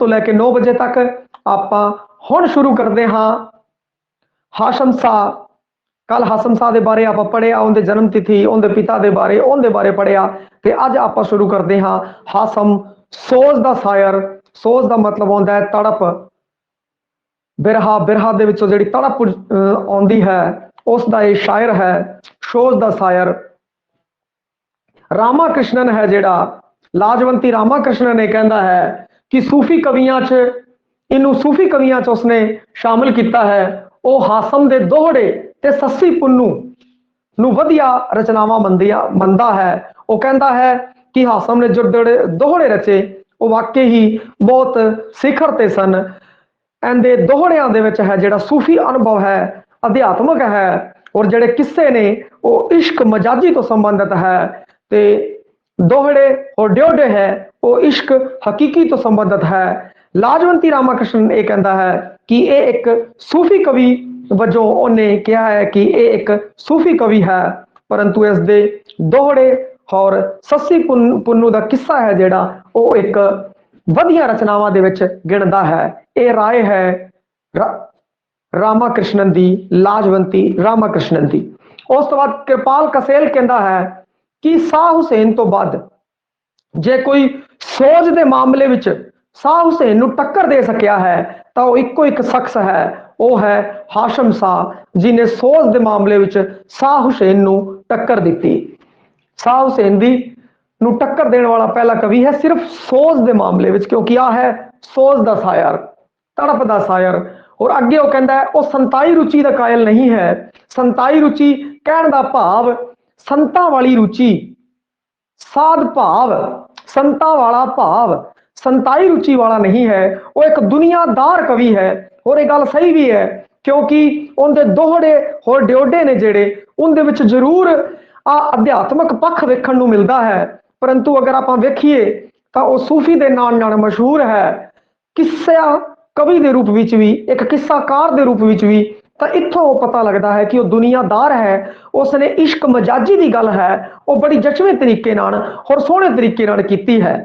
ਤੋਂ ਲੈ ਕੇ 9 ਵਜੇ ਤੱਕ। ਆਪਾਂ ਹੁਣ ਸ਼ੁਰੂ ਕਰਦੇ ਹਾਂ ਹਾਸ਼ਮ शाह। कल हाशम शाह के बारे आप पढ़िया, उनके जन्म तिथि, उनके पिता के बारे, उनके बारे पढ़िया। तो अज आप शुरू करते हाँ हाशम सोच का शायर। सोच का मतलब होता है तड़प, बिरहा, बिरहा दे विचों जिहड़ी तड़प आउंदी है उसका ये शायर है, सोच का शायर। रामा कृष्णन है जिहड़ा, लाजवंती रामा कृष्णन ने कहता है कि सूफी कवियां च, इनू सूफी कवियां च उसने शामिल किया है। वो हाशम दे दोहड़े ते सस्सी पुन्नू नू वधिया रचनावां मनदा है। वो कहता है कि हाशम ने जो दोहड़े रचे वो वाकई ही बहुत सिखर ते सन। इहदे दोहड़ियां दे विच है जिहड़ा सूफी अनुभव है, अध्यात्मक है, और जिहड़े किस्से ने वो इश्क मजाजी तो संबंधित है। ते दोहड़े और ड्योडे है वो इश्क हकीकी तो संबंधित है। लाजवंती रामाकृष्णन ये कहता है कि ये एक सूफी कवि वजों उन्हें कहा है कि ये एक सूफी कवि है, परंतु इस दे दोहड़े और सस्सी पुन्नू का किस्सा है जिहड़ा वो एक वधिया रचनावां दे विच गिणदा है। ये राय है रामाकृष्णन दी, लाजवंती रामाकृष्णन दी। उस तो बाद कृपाल कसेल कहता है कि शाह हुसैन तो बाद जे कोई सोच के मामले विच शाह हुसैन नू टक्कर दे सकिया है तो वो इको एक शख्स है, वो है हाशम शाह, जिन्हें सोच के मामले विच शाह हुसैन नू टक्कर दी। शाह हुसैन दी नू टक्कर देने वाला पहला कवि है सिर्फ सोच के मामले विच, क्योंकि आ है सोच का शायर, तड़प का शायर। और अगे वो कहता है वो संताई रुचि का कायल नहीं है। संताई रुचि कहने का भाव संतां वाली रुचि, साध भाव, संतां वाला भाव, संताई रुचि वाला नहीं है। वो एक दुनियादार कवि है। और ये गल सही भी है क्योंकि उनके दोहड़े और ड्योडे ने जेड़े उनके विच जरूर अध्यात्मक पक्ष वेखण नूं मिलता है, परंतु अगर आप वेखिए तो वह सूफी के नाम नाल मशहूर है। किस्सा कवि के रूप में भी, एक किस्साकार के रूप में भी। तो इत्थों पता लगता है कि वह दुनियादार है। उसने इश्क मजाजी की गल है वो बड़ी जचवे तरीके नाल और सोहने तरीके नाल कीती है।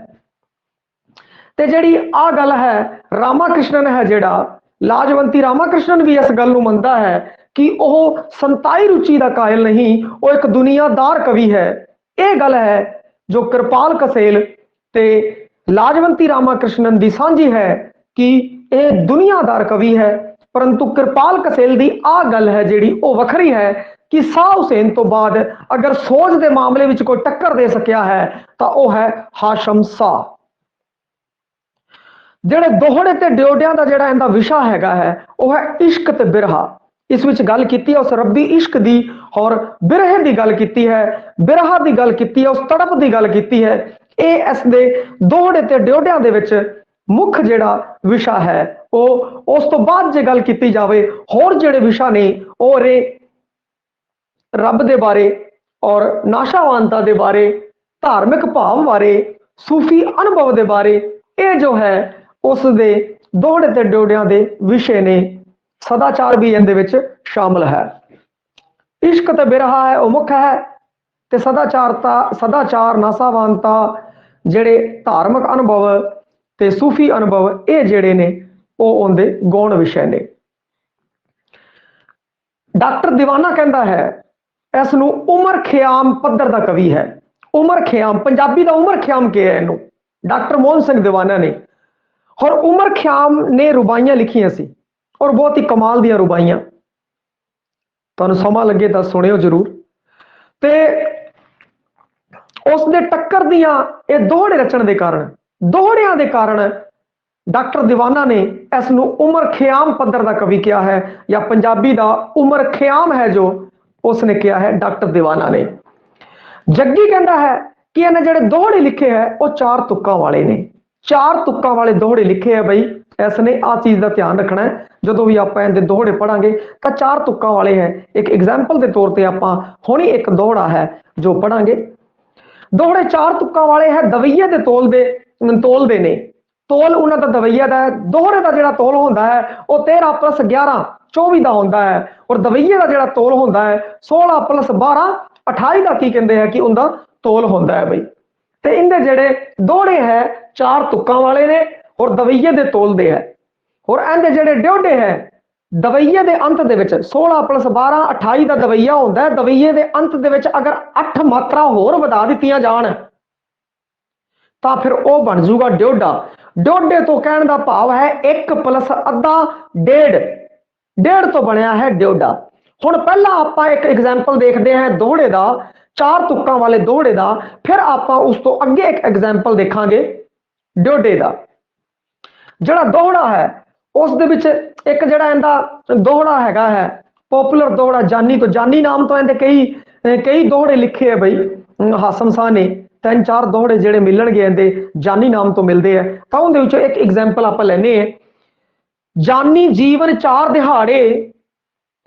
ते जिहड़ी आ गल है रामाकृष्णन है जिहड़ा, लाजवंती रामाकृष्णन भी इस गल नूं मनदा है कि वह संताई रुचि का कायल नहीं, वो एक दुनियादार कवि है। ये गल है जो कृपाल कसेल ते लाजवंती रामाकृष्णन की सांझी है कि यह दुनियादार कवि है। परंतु कृपाल कसेल की आ गल है जिहड़ी वो वखरी है कि शाह हुसैन तो बाद अगर सोच के मामले में कोई टक्कर दे सकिया है तो वह है हाशम शाह। जिहड़े दोहड़े ते ड्योडियां दा जिहड़ा इहदा विशा हैगा है वह है इश्क ते बिरहा। इस विच गल कीती है उस रब्बी इश्क दी और बिरहे दी गल कीती है, बिरहा दी गल कीती है, उस तड़प दी गल कीती है। ये इस दे दोहड़े ते ड्योडियां दे विच मुख जिहड़ा विशा है। वो उस तो बाद जे गल कीती जावे होर जिहड़े विशा ने और रब दे बारे और नाशावानता दे बारे, धार्मिक भाव बारे, सूफी अनुभव दे बारे, ये जो है उस दे दोहड़े ते ड्योडियां दे विषय ने। सदाचार भी इहदे विच शामिल है। इश्क ते बिरहा है वो मुख है, ते सदाचार नाशावानता जिहड़े धार्मिक अनुभव ते सूफी अनुभव ये जिहड़े ने वो उनके गौण विषय ने। डॉक्टर दीवाना कहता है इस नूं उमर खयाम पद्धर का कवि है। उमर खयाम पंजाबी का उमर खयाम क्या है इनू डॉक्टर मोहन सिंह दीवाना ने। और उमर खयाम ने रुबाइयां लिखियां सी और बहुत ही कमाल दी रुबाइयां। तुहानूं समा लगे तो सुनियो जरूर। ते उसदे टक्कर दियां ये दोहड़े रचन के कारण, दोहड़ियां के कारण डॉक्टर दीवाना ने इस नूं उमर खयाम पद्धर का कवि किया है, या पंजाबी का उमर खयाम है जो उसने किया है डॉक्टर दीवाना ने। जग्गी कहता है कि इन्हें जिहड़े दोहड़े लिखे है वो 4 तुक्कां वाले ने। 4 तुक्कां वाले दोहड़े लिखे है बई, इसने आ चीज़ का ध्यान रखना है। जो भी आप इनके दोहड़े पढ़ांगे तो 4 तुक्कां वाले हैं। एक एग्जाम्पल के तौर पर आप हुणे एक दोहड़ा है जो पढ़ांगे। दोहड़े 4 तुक्कां वाले है, दवैये के तोल दे ने। तोल उन्हां दा दवैया दा है। दोहरे का जिहड़ा तोल होंदा है वो 13 + 11 24 का होंदा है, और दवैये का जिहड़ा तोल होंदा है 16 + 12 28 का की कहते हैं कि उनका तोल होंदा है बई। ते इनके जिहड़े दोहड़े है 4 तुक्कां वाले ने और दवैये दे तोलदे है और इहदे जिहड़े ड्योडे है दवैये दे अंत दे विच 16 + 12 28 का दवैया होंदा है। दवैये दे अंत दे विच अगर 8 मात्रा होर वधा दित्तियां जाण तां फिर वो बन जूगा ड्योडा। ड्योडे तो कहण दा भाव है 1 + अद्धा 1.5 1.5 तो बनया है ड्योडा। हुण पहला आपां एक एग्जाम्पल देखते हैं दोहड़े का, 4 तुक्कां वाले दोहड़े का, फिर आपां उस तो अगे एक एग्जाम्पल देखांगे ड्योडे का। जिहड़ा दोहड़ा है उस दे विच एक जिहड़ा इहदा दोहड़ा हैगा है पॉपुलर दोहड़ा जानी, तो जानी नाम तो इहदे कई दोहड़े लिखे है बई हासम शाह ने, 3-4 दोहड़े जिहड़े मिलणगे इहदे जानी नाम तो मिलते हैं। तो उहदे विचों एक एग्जाम्पल आपां लैने हैं। जानी जीवन 4 दिहाड़े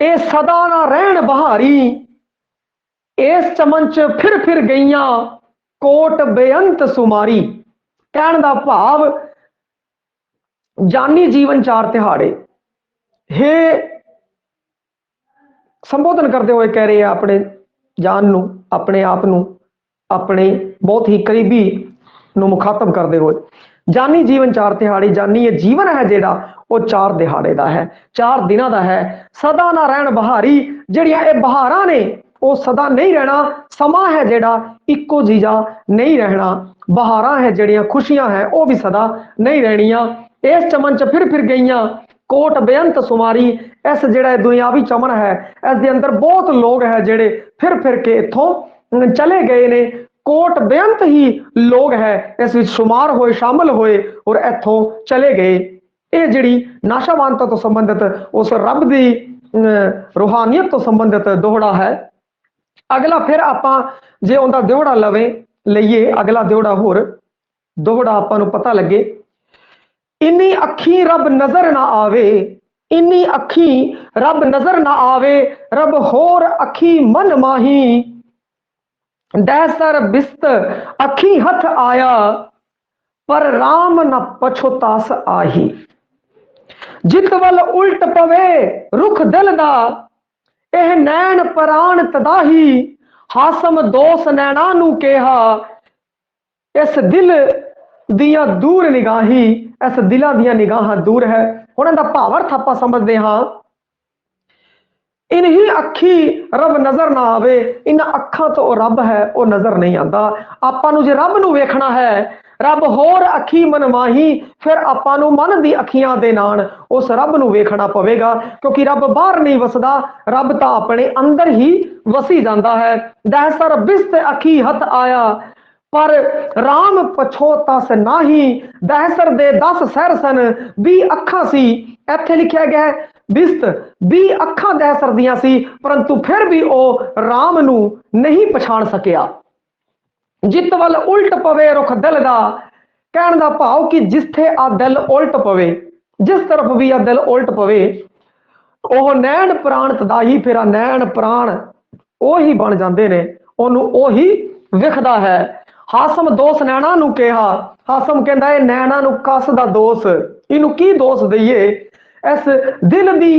ए सदा ना रहन बहारी, इस चमन च फिर गईयां कोट बेअंत सुमारी। कहण दा भाव जानी जीवन 4 दिहाड़े हे संबोधन करते हुए कह रहे हैं अपने जान नू, अपने आप नू, अपने बहुत ही करीबी नू मुखातब करते हुए। जानी जीवन 4 दिहाड़े, जानी ये जीवन है जेड़ा वो 4 दिहाड़े का है, 4 दिनों का है। सदा ना रहन बहारी, जिहड़ियां ये बहारां ने वो सदा नहीं रहना, समा है जेड़ा इको जीजा नहीं रहना। बहारां है जिहड़ियां खुशियां हैं वो भी सदा नहीं रहनियां। इस चमन च फिर गईयां कोट बेअंत सुमारी, इस जिहड़ा दुनियावी चमन है इस दे अंदर बहुत लोग है जिहड़े फिर के इत्थों चले गए ने। कोट बेअंत ही लोग है इस विच शुमार होए, शामिल होए और इत्थों चले गए। ये जिहड़ी नाशावानता तो संबंधित उस रब दी रूहानियत तो संबंधित दोहड़ा है। अगला फिर आपां जे उनका दोहड़ा लईए, अगला दोहड़ा होर दोहड़ा आपां नूं पता लगे। इन्नी अखी रब नजर ना आवे, इन्नी अखी रब नजर ना आवे, रब होर अखी मन माही। दैसर बिस्त अखी हथ आया, पर राम न पछोतास आही। जित वल उल्ट पवे रुख दिल दा, एह नैन प्राण तदाही। हासम दोस नैना नू कहा, इस दिल दियां दूर निगाही, इस दिलों दियां निगाहां दूर है। हुण इहदा भावार्थ आपां समझदे हां। इन्हीं अखी रब नजर ना आवे, इन अखां तो रब है वो नजर नहीं आता। आपां नूं जे रब नूं वेखना है, रब होर अखी मन माही, फिर आपां नूं मन दी अखियां दे नाल उस रब नूं वेखना पवेगा, क्योंकि रब बाहर नहीं वसदा, रब तां अपने अंदर ही वसी जाता है। दैसर बिस्त अखी हथ आया, पर राम पछोतास नाही। दहसर दे 10 सैर सन, 20 अखां सी। इत्थे लिखिया गया है बिस्त 20 अखां दहसर दियां सी, परंतु फिर भी वो राम नू नहीं पछाण सकिया। जित वल उल्ट पवे रुख दिल दा, कहण दा भाव कि जिथे आ दिल उल्ट पवे, जिस तरफ भी आ दिल उल्ट पवे, ਉਹ नैन प्राण तदाही, फिर आ नैन प्राण ਉਹੀ बन जाते ने, ਉਹਨੂੰ ਉਹੀ विखदा है। हासम दोष नैना नू कहा, हासम कहता है नैना नू कस दा दोष, इनू की दोष दईए। इस दिल दी,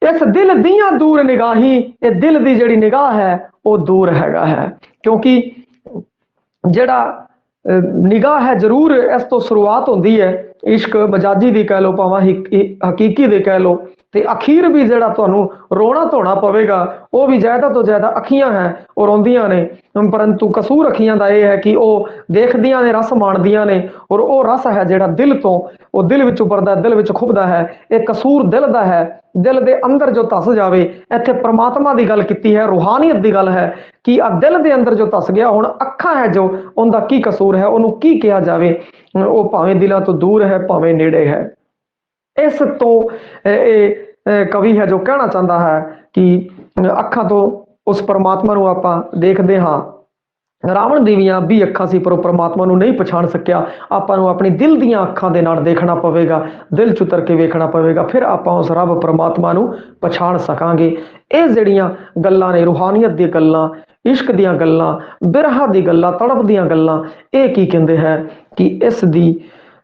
इस दिल दियां दूर निगाही, ये दिल दी जिहड़ी निगाह है वो दूर हैगा है। क्योंकि जिहड़ा निगाह है जरूर इस तो शुरुआत होती है, इश्क मजाजी दी कह लो भावें हकीकी दी कह लो, ते अखीर भी जिहड़ा तुहानू रोना धोना पवेगा वो भी ज्यादा तो ज्यादा अखियां हैं वो रोंदियां ने। परंतु कसूर अखियां दा यह है कि वो देखदियां ने, रस माणदियां ने, और वो रस है जिहड़ा दिल तो वो दिल विच उभरदा, दिल विच खुभदा है। एक कसूर दिल दा है, दिल दे अंदर जो धस जावे। इत्थे परमात्मा दी गल कीती है, रूहानियत दी गल है कि आ दिल दे अंदर जो धस गया, हुण अखां है जो उनका की कसूर है, उन्होंने की किया जावे। वो भावें दिलों तो दूर है भावें नेड़े है। इस तो कवि है जो कहना चाहता है कि अखां तो उस परमात्मा नूं आपां देखदे हां। रावण दीवियां 20 अखां सी पर परमात्मा नूं नहीं पछाण सकिया। आपां नूं अपनी दिल दियां अखां दे नाल देखना पवेगा, दिल च उतर के वेखना पवेगा, फिर आपां उस रब परमात्मा नूं पछाण सकांगे। ये जिहड़ियां गल्लां ने रूहानियत दी गल्लां, इश्क दियां गल्लां, बिरहा दी गल्लां, तड़प दियां गल्लां, ये की कहंदे है कि इस दी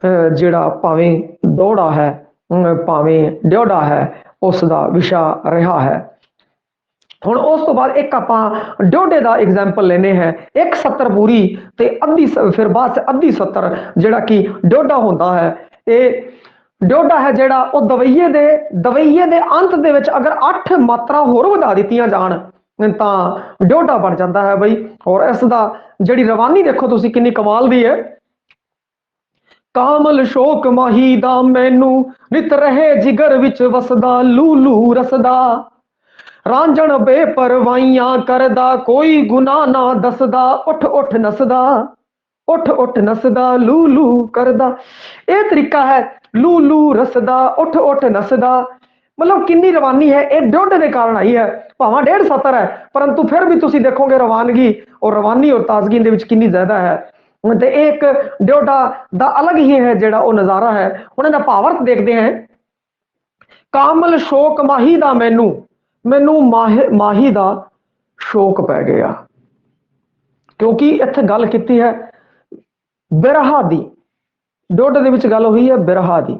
जिहड़ा भावें दोहड़ा है भावें ड्योड़ा है उसका विषा रहा है। ਹੁਣ ਉਸ ਤੋਂ ਬਾਅਦ ਇੱਕ ਆਪਾਂ ਡੋਡੇ ਦਾ ਐਗਜ਼ਾਮਪਲ ਲੈਨੇ ਹੈ, ਇੱਕ 70 ਪੂਰੀ ਤੇ ਅੱਧੀ ਫਿਰ ਬਾਅਦ ਚ ਅੱਧੀ 70 ਜਿਹੜਾ ਕਿ ਡੋਡਾ ਹੁੰਦਾ ਹੈ। ਇਹ ਡੋਡਾ ਹੈ ਜਿਹੜਾ ਉਹ ਦਵਈਏ ਦੇ ਅੰਤ ਦੇ ਵਿੱਚ ਅਗਰ 8 ਮਾਤਰਾ ਹੋਰ ਵਧਾ ਦਿੱਤੀਆਂ ਜਾਣ ਤਾਂ ਡੋਡਾ ਬਣ ਜਾਂਦਾ ਹੈ ਬਈ। ਔਰ ਇਸ ਦਾ ਜਿਹੜੀ ਰਵਾਨੀ ਦੇਖੋ ਤੁਸੀਂ ਕਿੰਨੀ ਕਮਾਲ ਦੀ ਹੈ। ਕਾਮਲ ਸ਼ੋਕ ਮਾਹੀ ਦਾ ਮੈਨੂੰ ਨਿਤ ਰਹੇ ਜਿਗਰ ਵਿੱਚ ਵਸਦਾ ਲੂਲੂ ਰਸਦਾ, ਰਾਂਝਣ ਬੇਪਰਵਾਹੀਆਂ ਕਰਦਾ ਕੋਈ ਗੁਨਾਹ ਨਾ ਦੱਸਦਾ, ਉੱਠ ਉੱਠ ਨੱਸਦਾ ਉੱਠ ਉੱਠ ਨੱਸਦਾ ਲੂਲੂ ਕਰਦਾ। ਇਹ ਤਰੀਕਾ ਹੈ ਲੂਲੂ ਰਸਦਾ ਉੱਠ ਉੱਠ ਨੱਸਦਾ। ਮਤਲਬ ਕਿੰਨੀ ਰਵਾਨੀ ਹੈ, ਇਹ ਡੋਡੇ ਦੇ ਕਾਰਨ ਆਈ ਹੈ। ਭਾਵੇਂ 1.5 70 ਹੈ ਪਰੰਤੂ ਫਿਰ ਵੀ ਤੁਸੀਂ ਦੇਖੋਗੇ ਰਵਾਨਗੀ ਔਰ ਰਵਾਨੀ ਔਰ ਤਾਜ਼ਗੀ ਦੇ ਵਿੱਚ ਕਿੰਨੀ ਜ਼ਿਆਦਾ ਹੈ। ਤੇ ਇੱਕ ਡੋਡਾ ਦਾ ਅਲੱਗ ਹੀ ਹੈ ਜਿਹੜਾ ਉਹ ਨਜ਼ਾਰਾ ਹੈ। ਉਹਨਾਂ ਦਾ ਭਾਵਰਥ ਦੇਖਦੇ ਹਾਂ। ਕਾਮਲ ਸ਼ੋਕ ਮਾਹੀ ਦਾ ਮੈਨੂੰ ਮਾਹੀ ਦਾ ਸ਼ੌਕ ਪੈ ਗਿਆ, ਕਿਉਂਕਿ ਇੱਥੇ ਗੱਲ ਕੀਤੀ ਹੈ ਬਿਰਹਾ ਦੀ, ਡੋਡੇ ਦੇ ਵਿੱਚ ਗੱਲ ਹੋਈ ਹੈ ਬਿਰਹਾ ਦੀ।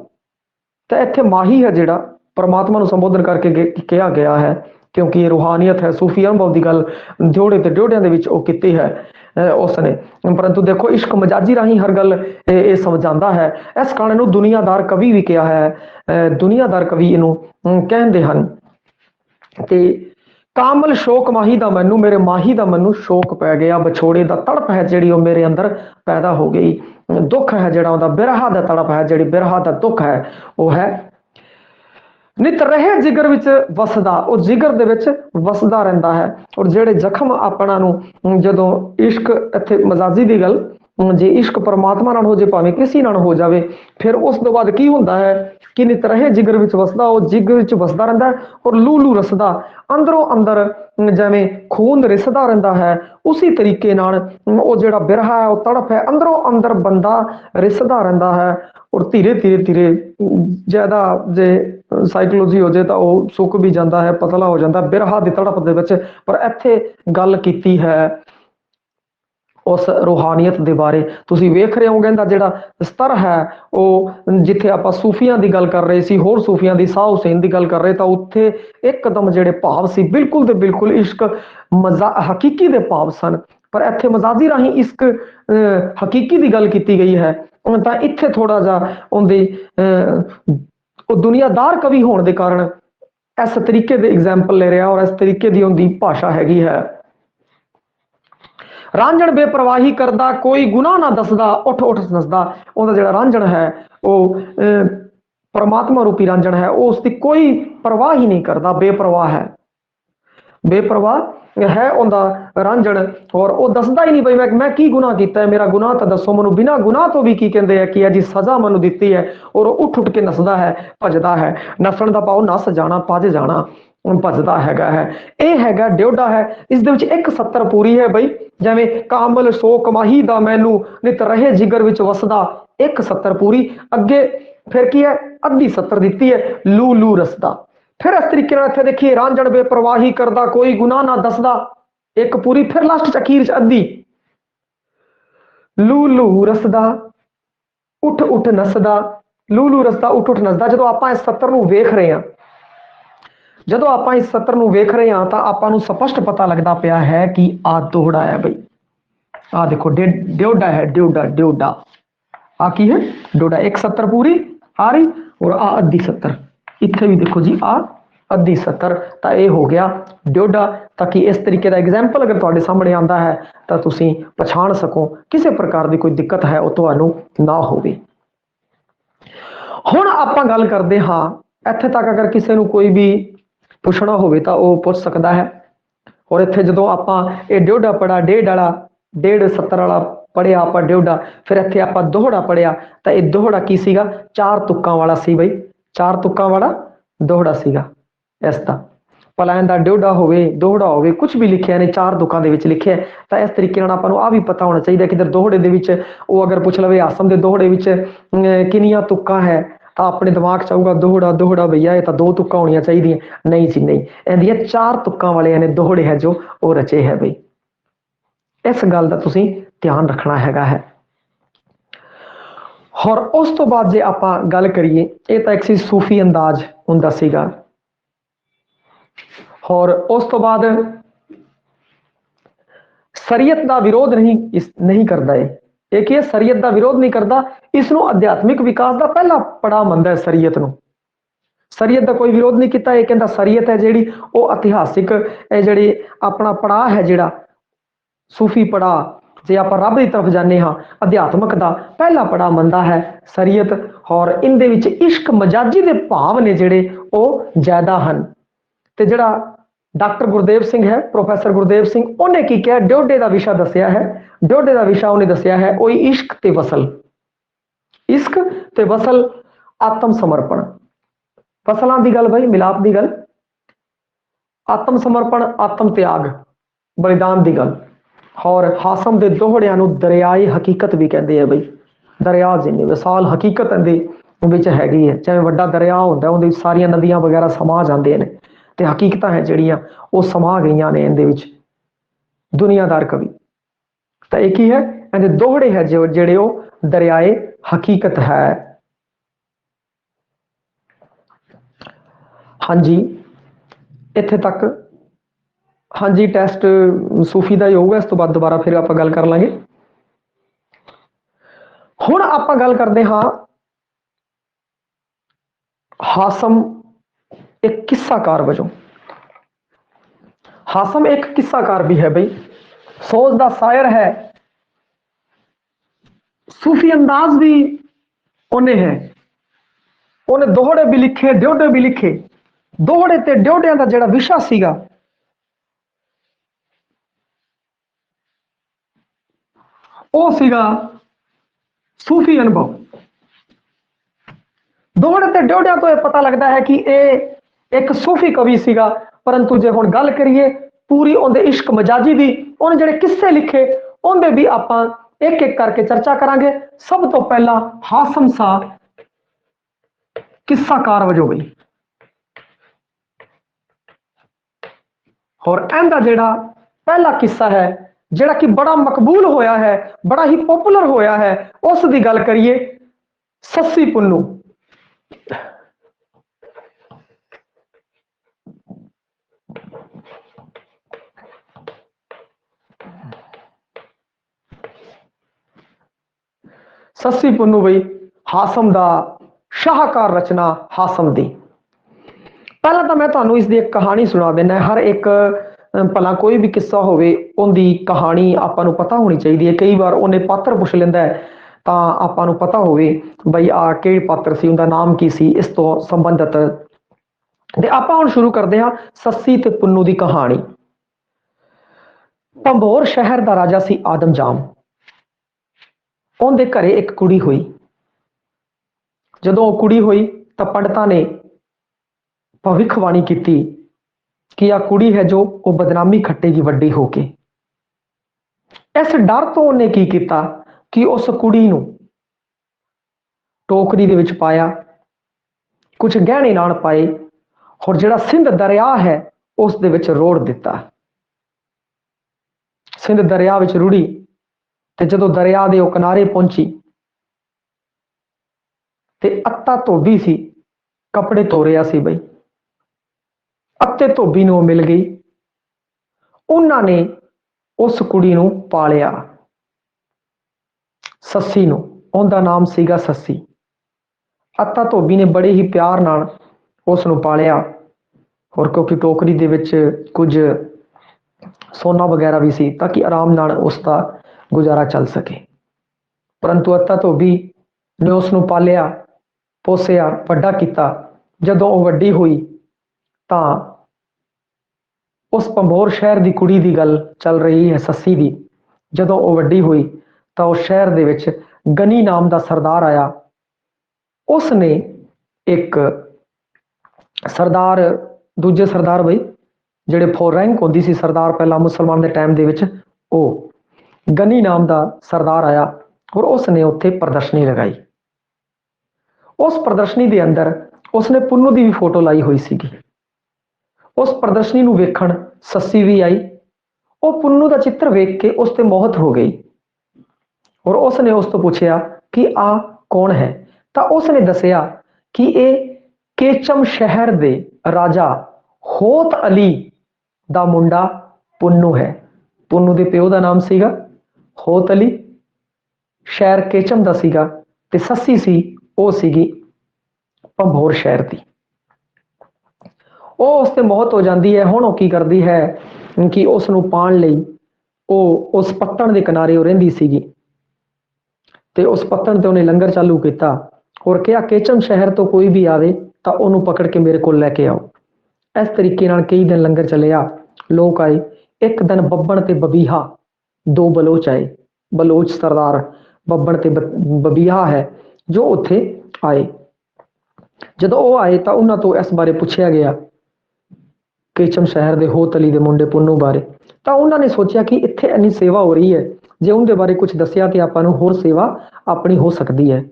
ਤਾਂ ਇੱਥੇ ਮਾਹੀ ਹੈ ਜਿਹੜਾ ਪਰਮਾਤਮਾ ਨੂੰ ਸੰਬੋਧਨ ਕਰਕੇ ਕਿਹਾ ਗਿਆ ਹੈ, ਕਿਉਂਕਿ ਇਹ ਰੂਹਾਨੀਅਤ ਹੈ, ਸੂਫੀ ਅਨੁਭਵ ਦੀ ਗੱਲ ਜੋੜੇ ਤੇ ਡੋਡਿਆਂ ਦੇ ਵਿੱਚ ਉਹ ਕੀਤੀ ਹੈ ਉਸਨੇ। ਪਰੰਤੂ ਦੇਖੋ ਇਸ਼ਕ ਮਜਾਜੀ ਰਾਹੀਂ ਹਰ ਗੱਲ ਇਹ ਸਮਝਾਉਂਦਾ ਹੈ। ਇਸ ਕਾਰਨ ਨੂੰ ਦੁਨੀਆਦਾਰ ਕਵੀ ਵੀ ਕਿਹਾ ਹੈ, ਦੁਨੀਆਦਾਰ ਕਵੀ ਇਹਨੂੰ ਕਹਿੰਦੇ ਹਨ। ਤੇ ਕਾਮਲ ਸ਼ੋਕ ਮਾਹੀ ਦਾ ਮੈਨੂੰ, ਮੇਰੇ ਮਾਹੀ ਦਾ ਮੈਨੂੰ ਸ਼ੌਕ ਪੈ ਗਿਆ, ਵਿਛੋੜੇ ਦਾ ਤੜਪ ਹੈ ਜਿਹੜੀ ਉਹ ਮੇਰੇ ਅੰਦਰ ਪੈਦਾ ਹੋ ਗਈ, ਦੁੱਖ ਹੈ ਜਿਹੜਾ ਉਹਦਾ, ਬਿਰਹਾ ਦਾ ਤੜਪ ਹੈ ਜਿਹੜੀ ਬਿਰਹਾ ਦਾ ਦੁੱਖ ਹੈ ਉਹ ਹੈ। ਨਿਤ ਰਹੇ ਜਿਗਰ ਵਿੱਚ ਵਸਦਾ, ਉਹ ਜਿਗਰ ਦੇ ਵਿੱਚ ਵਸਦਾ ਰਹਿੰਦਾ ਹੈ। ਔਰ ਜਿਹੜੇ ਜ਼ਖਮ ਆਪਣਾ ਨੂੰ ਜਦੋਂ ਇਸ਼ਕ, ਇੱਥੇ ਮਜ਼ਾਜੀ ਦੀ ਗੱਲ, ਜੇ ਇਸ਼ਕ ਪਰਮਾਤਮਾ ਨਾਲ ਹੋ ਜੇ ਭਾਵੇਂ ਕਿਸੇ ਨਾਲ ਹੋ ਜਾਵੇ, ਫਿਰ ਉਸ ਤੋਂ ਬਾਅਦ ਕੀ ਹੁੰਦਾ ਹੈ ਕਿ ਨਿਤ ਰਹੇ ਜਿਗਰ ਵਿੱਚ ਵਸਦਾ, ਉਹ ਜਿਗਰ ਵਿੱਚ ਵਸਦਾ ਰਹਿੰਦਾ ਔਰ ਲੂਲੂ ਰਸਦਾ, ਅੰਦਰੋਂ ਅੰਦਰ ਜਿਵੇਂ ਖੂਨ ਰਿਸਦਾ ਰਹਿੰਦਾ ਹੈ, ਉਸੇ ਤਰੀਕੇ ਨਾਲ ਉਹ ਜਿਹੜਾ ਬਿਰਹਾ ਹੈ ਉਹ ਤੜਪ ਹੈ, ਅੰਦਰੋਂ ਅੰਦਰ ਬੰਦਾ ਰਿਸਦਾ ਰਹਿੰਦਾ ਹੈ। ਔਰ ਧੀਰੇ ਧੀਰੇ ਧੀਰੇ ਜ਼ਿਆਦਾ ਜੇ ਸਾਈਕੋਲੋਜੀ ਹੋ ਜਾਏ ਤਾਂ ਉਹ ਸੁੱਕ ਵੀ ਜਾਂਦਾ ਹੈ, ਪਤਲਾ ਹੋ ਜਾਂਦਾ ਬਿਰਹਾ ਦੀ ਤੜਪ ਦੇ ਵਿੱਚ। ਪਰ ਇੱਥੇ ਗੱਲ ਕੀਤੀ ਹੈ ਉਸ ਰੂਹਾਨੀਅਤ ਦੇ ਬਾਰੇ। ਤੁਸੀਂ ਵੇਖ ਰਹੇ ਹੋਗੇ ਇਹਦਾ ਜਿਹੜਾ ਸਤਰ ਹੈ ਉਹ, ਜਿੱਥੇ ਆਪਾਂ ਸੂਫੀਆਂ ਦੀ ਗੱਲ ਕਰ ਰਹੇ ਸੀ, ਹੋਰ ਸੂਫੀਆਂ ਦੀ, ਸ਼ਾਹ ਹੁਸੈਨ ਦੀ ਗੱਲ ਕਰ ਰਹੇ, ਤਾਂ ਉੱਥੇ ਇੱਕਦਮ ਜਿਹੜੇ ਭਾਵ ਸੀ ਬਿਲਕੁਲ ਤੇ ਬਿਲਕੁਲ ਇਸ਼ਕ ਹਕੀਕੀ ਦੇ ਭਾਵ ਸਨ। ਪਰ ਇੱਥੇ ਮਜ਼ਾਜੀ ਰਾਹੀਂ ਇਸ਼ਕ ਹਕੀਕੀ ਦੀ ਗੱਲ ਕੀਤੀ ਗਈ ਹੈ। ਤਾਂ ਇੱਥੇ ਥੋੜਾ ਜਿਹਾ ਉਹਦੀ ਉਹ ਦੁਨੀਆਦਾਰ ਕਵੀ ਹੋਣ ਦੇ ਕਾਰਨ ਇਸ ਤਰੀਕੇ ਦੇ ਐਗਜ਼ਾਮਪਲ ਲੈ ਰਿਹਾ ਔਰ ਇਸ ਤਰੀਕੇ ਦੀ ਉਹਦੀ ਭਾਸ਼ਾ ਹੈਗੀ ਹੈ। ਰਾਂਝਣ ਬੇਪਰਵਾਹੀ ਕਰਦਾ ਕੋਈ ਗੁਨਾਹ ਨਾ ਦੱਸਦਾ, ਉੱਠ ਉੱਠ ਨੱਸਦਾ। ਉਹਦਾ ਜਿਹੜਾ ਰਾਂਝਣ ਹੈ ਉਹ ਪਰਮਾਤਮਾ ਰੂਪੀ ਰਾਂਝਣ ਹੈ, ਉਹ ਉਸਦੀ ਕੋਈ ਪਰਵਾਹ ਹੀ ਨਹੀਂ ਕਰਦਾ, ਬੇਪਰਵਾਹ ਹੈ, ਬੇਪਰਵਾਹ ਹੈ ਉਹਦਾ ਰਾਂਝਣ। ਔਰ ਉਹ ਦੱਸਦਾ ਹੀ ਨਹੀਂ ਬਈ ਮੈਂ ਕੀ ਗੁਨਾਹ ਕੀਤਾ ਹੈ, ਮੇਰਾ ਗੁਨਾਹ ਤਾਂ ਦੱਸੋ ਮੈਨੂੰ, ਬਿਨਾਂ ਗੁਨਾਹ ਤੋਂ ਵੀ ਕੀ ਕਹਿੰਦੇ ਆ ਕਿ ਇਹ ਜੀ ਸਜ਼ਾ ਮੈਨੂੰ ਦਿੱਤੀ ਹੈ। ਔਰ ਉਹ ਉੱਠ ਉੱਠ ਕੇ ਨੱਸਦਾ ਹੈ, ਭੱਜਦਾ ਹੈ। ਨੱਸਣ ਦਾ ਪਾਓ ਨੱਸ ਜਾਣਾ, ਭੱਜ ਜਾਣਾ, ਭੱਜਦਾ ਹੈਗਾ ਹੈ। ਇਹ ਹੈਗਾ ਡਿਓਡਾ ਹੈ। ਇਸ ਦੇ ਵਿੱਚ ਇੱਕ 70 ਪੂਰੀ ਹੈ ਬਈ, ਜਿਵੇਂ ਕਾਮਲ ਸ਼ੋਕ ਮਾਹੀ ਦਾ ਮੈਨੂੰ ਨਿਤ ਰਹੇ ਜਿਗਰ ਵਿੱਚ ਵਸਦਾ, ਇੱਕ 70 ਪੂਰੀ। ਅੱਗੇ ਫਿਰ ਕੀ ਹੈ, ਅੱਧੀ 70 ਦਿੱਤੀ ਹੈ, ਲੂ ਲੂ ਰਸਦਾ। ਫਿਰ ਇਸ ਤਰੀਕੇ ਨਾਲ ਇੱਥੇ ਦੇਖੀਏ, ਰਾਂਝਣ ਬੇਪਰਵਾਹੀ ਕਰਦਾ ਕੋਈ ਗੁਨਾਹ ਨਾ ਦੱਸਦਾ, ਇੱਕ ਪੂਰੀ। ਫਿਰ ਲਾਸਟ ਚ ਅਖੀਰ ਚ ਅੱਧੀ, ਲੂ ਲੂ ਰਸਦਾ ਉੱਠ ਉੱਠ ਨੱਸਦਾ, ਲੂ ਲੂ ਰਸਦਾ ਉੱਠ ਉੱਠ ਨੱਸਦਾ। ਜਦੋਂ ਆਪਾਂ ਇਸ 70 ਨੂੰ ਵੇਖ ਰਹੇ ਹਾਂ, ਜਦੋਂ ਆਪਾਂ ਇਸ 70 ਨੂੰ ਵੇਖ ਰਹੇ ਹਾਂ ਤਾਂ ਆਪਾਂ ਨੂੰ ਸਪਸ਼ਟ ਪਤਾ ਲੱਗਦਾ ਪਿਆ ਹੈ ਕਿ ਆ ਦੋਹੜਾ ਹੈ ਬਈ। ਆ ਦੇਖੋ ਡਿਓਡਾ ਹੈ, ਡਿਓਡਾ ਡਿਓਡਾ ਆ ਕੀ ਹੈ, ਡੋਡਾ। ਇੱਕ 70 ਪੂਰੀ ਆ ਰਹੀ ਔਰ ਆ ਅੱਧੀ 70। ਇੱਥੇ ਵੀ ਦੇਖੋ ਜੀ ਆ ਅੱਧੀ 70, ਤਾਂ ਇਹ ਹੋ ਗਿਆ ਡਿਓਡਾ। ਤਾਂ ਕਿ ਇਸ ਤਰੀਕੇ ਦਾ ਐਗਜ਼ਾਮਪਲ ਅਗਰ ਤੁਹਾਡੇ ਸਾਹਮਣੇ ਆਉਂਦਾ ਹੈ ਤਾਂ ਤੁਸੀਂ ਪਛਾਣ ਸਕੋ, ਕਿਸੇ ਪ੍ਰਕਾਰ ਦੀ ਕੋਈ ਦਿੱਕਤ ਹੈ ਉਹ ਤੁਹਾਨੂੰ ਨਾ ਹੋਵੇ। ਹੁਣ ਆਪਾਂ ਗੱਲ ਕਰਦੇ ਹਾਂ, ਇੱਥੇ ਤੱਕ ਅਗਰ ਕਿਸੇ ਨੂੰ ਕੋਈ ਵੀ ਪੁੱਛਣਾ ਹੋਵੇ ਤਾਂ ਉਹ ਪੁੱਛ ਸਕਦਾ ਹੈ। ਔਰ ਇੱਥੇ ਜਦੋਂ ਆਪਾਂ ਇਹ ਡਿਓਡਾ ਪੜਾ, 1.5 70 ਵਾਲਾ ਪੜਿਆ ਆਪਾਂ ਡਿਓਡਾ, ਫਿਰ ਇੱਥੇ ਆਪਾਂ ਦੋਹੜਾ ਪੜਿਆ। ਤਾਂ ਇਹ ਦੋਹੜਾ ਕੀ ਸੀਗਾ, 4 ਤੁਕਾਂ ਵਾਲਾ ਸੀ ਬਈ, 4 ਤੁਕਾਂ ਵਾਲਾ ਦੋਹੜਾ ਸੀਗਾ ਇਸ ਦਾ। ਭਲਾ ਇਹਦਾ ਡਿਓਡਾ ਹੋਵੇ ਦੋਹੜਾ ਹੋਵੇ, ਕੁਝ ਵੀ ਲਿਖਿਆ ਨੇ 4 ਤੁਕਾਂ ਦੇ ਵਿੱਚ ਲਿਖਿਆ। ਤਾਂ ਇਸ ਤਰੀਕੇ ਨਾਲ ਆਪਾਂ ਨੂੰ ਆ ਵੀ ਪਤਾ ਹੋਣਾ ਚਾਹੀਦਾ ਕਿ ਦੋਹੜੇ ਦੇ ਵਿੱਚ ਉਹ ਅਗਰ ਪੁੱਛ ਲਵੇ ਆਸਮ ਦੇ ਦੋਹੜੇ ਵਿੱਚ ਕਿੰਨੀਆਂ ਤੁਕਾਂ ਹੈ, ਤਾਂ ਆਪਣੇ ਦਿਮਾਗ ਚ ਆਊਗਾ ਦੋਹੜਾ ਦੋਹੜਾ ਭਈਆ ਇਹ ਤਾਂ 2 ਤੁਕਾਂ ਹੋਣੀਆਂ ਚਾਹੀਦੀਆਂ। ਨਹੀਂ ਜੀ ਨਹੀਂ, ਇਹਦੀਆਂ 4 ਤੁਕਾਂ ਵਾਲਿਆਂ ਨੇ ਦੋਹੜੇ ਹੈ ਜੋ ਉਹ ਰਚੇ ਹੈ ਬਈ। ਇਸ ਗੱਲ ਦਾ ਤੁਸੀਂ ਧਿਆਨ ਰੱਖਣਾ ਹੈਗਾ ਹੈ। ਔਰ ਉਸ ਤੋਂ ਬਾਅਦ ਜੇ ਆਪਾਂ ਗੱਲ ਕਰੀਏ, ਇਹ ਤਾਂ ਇੱਕ ਸੀ ਸੂਫੀ ਅੰਦਾਜ਼ ਹੁੰਦਾ ਸੀਗਾ। और उस तो बाद शरीयत का विरोध नहीं करता है। एक ये शरीयत का विरोध नहीं करता, इसनों अध्यात्मिक विकास का पहला पड़ाव मनता है शरीयत ਨੂੰ। शरीयत का कोई विरोध नहीं किया। ये कहता शरीयत है जी वो इतिहासिक जी अपना पड़ाव है, जोड़ा सूफी पड़ाव जे आप रब की तरफ जाने हाँ, अध्यात्मक का पहला पड़ाव मनता है शरीयत। और इन इश्क मजाजी के भाव ने जोड़े वो ज्यादा हैं। तो जोड़ा डॉक्टर गुरदेव सिंह है, प्रोफैसर गुरदेव सिंह, उन्हें की किया ड्योडे का विषय दसिया है। ड्योडे का विषय उन्हें दसिया है वो इश्क ते वसल, इश्क ते वसल, आत्म समर्पण, फसलों की गल भाई, मिलाप की गल, आत्म समर्पण, आत्म त्याग, बलिदान की गल। और हासम के दोहड़िया दरियाई हकीकत भी कहते हैं। बई दरिया जिन्नी विशाल हकीकत हैगी है, चाहे वड्डा दरिया होंदा उहदे सारिया नदियां वगैरह समा जाते हैं, तो हकीकत है जड़ियाँ वो समा गई ने इहदे दुनियादार कवि। तो एक ही है इहदे दोहड़े है जो जेड़े वो दरियाए हकीकत है। हाँ जी इत्थे तक हाँ जी टेस्ट सूफी का ही होगा, इस तो बाद दोबारा फिर आप गल कर लांगे। हुण आप गल करते हाँ हासम एक किस्साकार वजों। हासम एक किस्साकार भी है बई, सोच का शायर है, सूफी अंदाज भी उन्हें है, उन्हें दोहड़े भी लिखे, ड्योडे भी लिखे। दोहड़े ते ड्योडिया का जिहड़ा विषय सीगा वो सीगा सूफी अनुभव। दोहड़े ते ड्योडिया तो यह पता लगता है कि ये एक सूफी कवि सीगा। परंतु जे हुण गल करिए पूरी उनके इश्क मजाजी की, उन्हें जिहड़े किस्से लिखे उनके भी आप एक एक करके चर्चा करांगे। सब तो पहला हासम सा किस्साकार वजों गई, और इनका जिहड़ा पहला किस्सा है जिहड़ा कि बड़ा मकबूल होया है, बड़ा ही पॉपुलर होया है, उस दी गल करिए सस्सी पुन्नू। सस्सी पुन्नू बई हासम दा शाहकार रचना हासम दी। पहला तो मैं तुहानू इसकी एक कहानी सुना देना। हर एक भला कोई भी किस्सा होवे उनकी कहानी आपां पता होनी चाहिए है। कई बार उन्हें पात्र पुछ लेंदा है तो आपां पता होवे बई आ किहड़े पात्र सी, उनका नाम की सी, इस तो संबंधित। ते आपां हुण शुरू करते हैं सस्सी ते पुन्नू की कहानी। भंबोर शहर का राजा सी आदमजाम। उनके घरे एक कुड़ी हुई। जदों कुड़ी हुई तो पंडितां ने भविखवाणी की कि आ कुड़ी है जो वो बदनामी खट्टेगी वड्डी होके। इस डर तो उन्हें की किया कि उस कुड़ी नूं टोकरी दे विच पाया, कुछ गहने नाल पाए, और जिहड़ा सिंध दरिया है उस दे विच रोड़ दिता। सिंध दरिया विच रुड़ी ते जदों दरिया दे वो किनारे पहुंची ते अत्ता धोबी सी, कपड़े धो रहा सी। बई अत्ते धोबी नूं मिल गई। उन्होंने उस कुड़ी नूं पालिया, सस्सी नूं। उनका नाम सीगा सस्सी। अत्ता धोबी ने बड़े ही प्यार नाल उस नूं पालिया, और क्योंकि टोकरी दे विच कुछ सोना वगैरह भी सी ताकि आराम नाल उसका गुजारा चल सके। परंतु अत्ता धोबी ने उस नूं पालिया, पोसिया, वड्डा किया। जदों वो वड्डी हुई तो उस भंबोर शहर की कुड़ी की गल चल रही है सस्सी की। जदों वो वड्डी हुई तो उस शहर दे विच गनी नाम का सरदार आया। उसने एक सरदार, दूजे सरदार बई जिहड़े फोर रैंक होंदी सी सरदार पहला मुसलमान के टाइम दे विच, ओ गनी नाम का सरदार आया और उसने उत्थे प्रदर्शनी लगाई। उस प्रदर्शनी के अंदर उसने पुन्नू की भी फोटो लाई हुई सी। उस प्रदर्शनी नूं वेखण सस्सी भी आई। वो पुन्नू का चित्र वेख के उस ते मोहित हो गई, और उसने उस तो पूछया कि आ कौन है। तो उसने दसिया कि ये केचम शहर दे राजा होत अली ਦਾ ਮੁੰਡਾ ਪੁੰਨੂ ਹੈ। ਪੁੰਨੂ ਦੇ ਪਿਓ ਦਾ ਨਾਮ ਸੀਗਾ ਹੋਤ ਅਲੀ, ਸ਼ਹਿਰ ਕੇਚਮ ਦਾ ਸੀਗਾ, ਤੇ ਸੱਸੀ ਸੀ ਉਹ ਸੀਗੀ ਭੰਬੋਰ ਸ਼ਹਿਰ ਦੀ। ਉਹ ਉਸ ਤੇ ਮੌਤ ਹੋ ਜਾਂਦੀ ਹੈ। ਹੁਣ ਉਹ ਕੀ ਕਰਦੀ ਹੈ ਕਿ ਉਸ ਨੂੰ ਪਾਣ ਲਈ ਉਹ ਉਸ ਪੱਤਣ ਦੇ ਕਿਨਾਰੇ ਉਹ ਰਹਿੰਦੀ ਸੀਗੀ, ਤੇ ਉਸ ਪੱਤਣ ਤੇ ਉਹਨੇ ਲੰਗਰ ਚਾਲੂ ਕੀਤਾ ਔਰ ਕਿਹਾ ਕੇਚਮ ਸ਼ਹਿਰ ਤੋਂ ਕੋਈ ਵੀ ਆਵੇ ਤਾਂ ਉਹਨੂੰ ਪਕੜ ਕੇ ਮੇਰੇ ਕੋਲ ਲੈ ਕੇ ਆਓ। ਇਸ ਤਰੀਕੇ ਨਾਲ ਕਈ ਦਿਨ ਲੰਗਰ ਚੱਲਿਆ, ਲੋਕ ਆਏ। ਇੱਕ ਦਿਨ ਬੱਬਣ ਤੇ ਬਬੀਹਾ ਦੋ ਬਲੋਚ ਆਏ, ਬਲੋਚ ਸਰਦਾਰ ਬੱਬਣ ਤੇ ਬਬੀਹਾ ਹੈ ਜੋ ਉੱਥੇ ਆਏ। ਜਦੋਂ ਉਹ ਆਏ ਤਾਂ ਉਹਨਾਂ ਤੋਂ ਇਸ ਬਾਰੇ ਪੁੱਛਿਆ ਗਿਆ ਕੇਚਮ ਸ਼ਹਿਰ ਦੇ ਹੋਤ ਅਲੀ ਦੇ ਮੁੰਡੇ ਪੁੰਨੂ ਬਾਰੇ। ਤਾਂ ਉਹਨਾਂ ਨੇ ਸੋਚਿਆ ਕਿ ਇੱਥੇ ਇੰਨੀ ਸੇਵਾ ਹੋ ਰਹੀ ਹੈ, ਜੇ ਉਹਦੇ ਬਾਰੇ ਕੁਝ ਦੱਸਿਆ ਤੇ ਆਪਾਂ ਨੂੰ ਹੋਰ ਸੇਵਾ ਆਪਣੀ ਹੋ ਸਕਦੀ ਹੈ।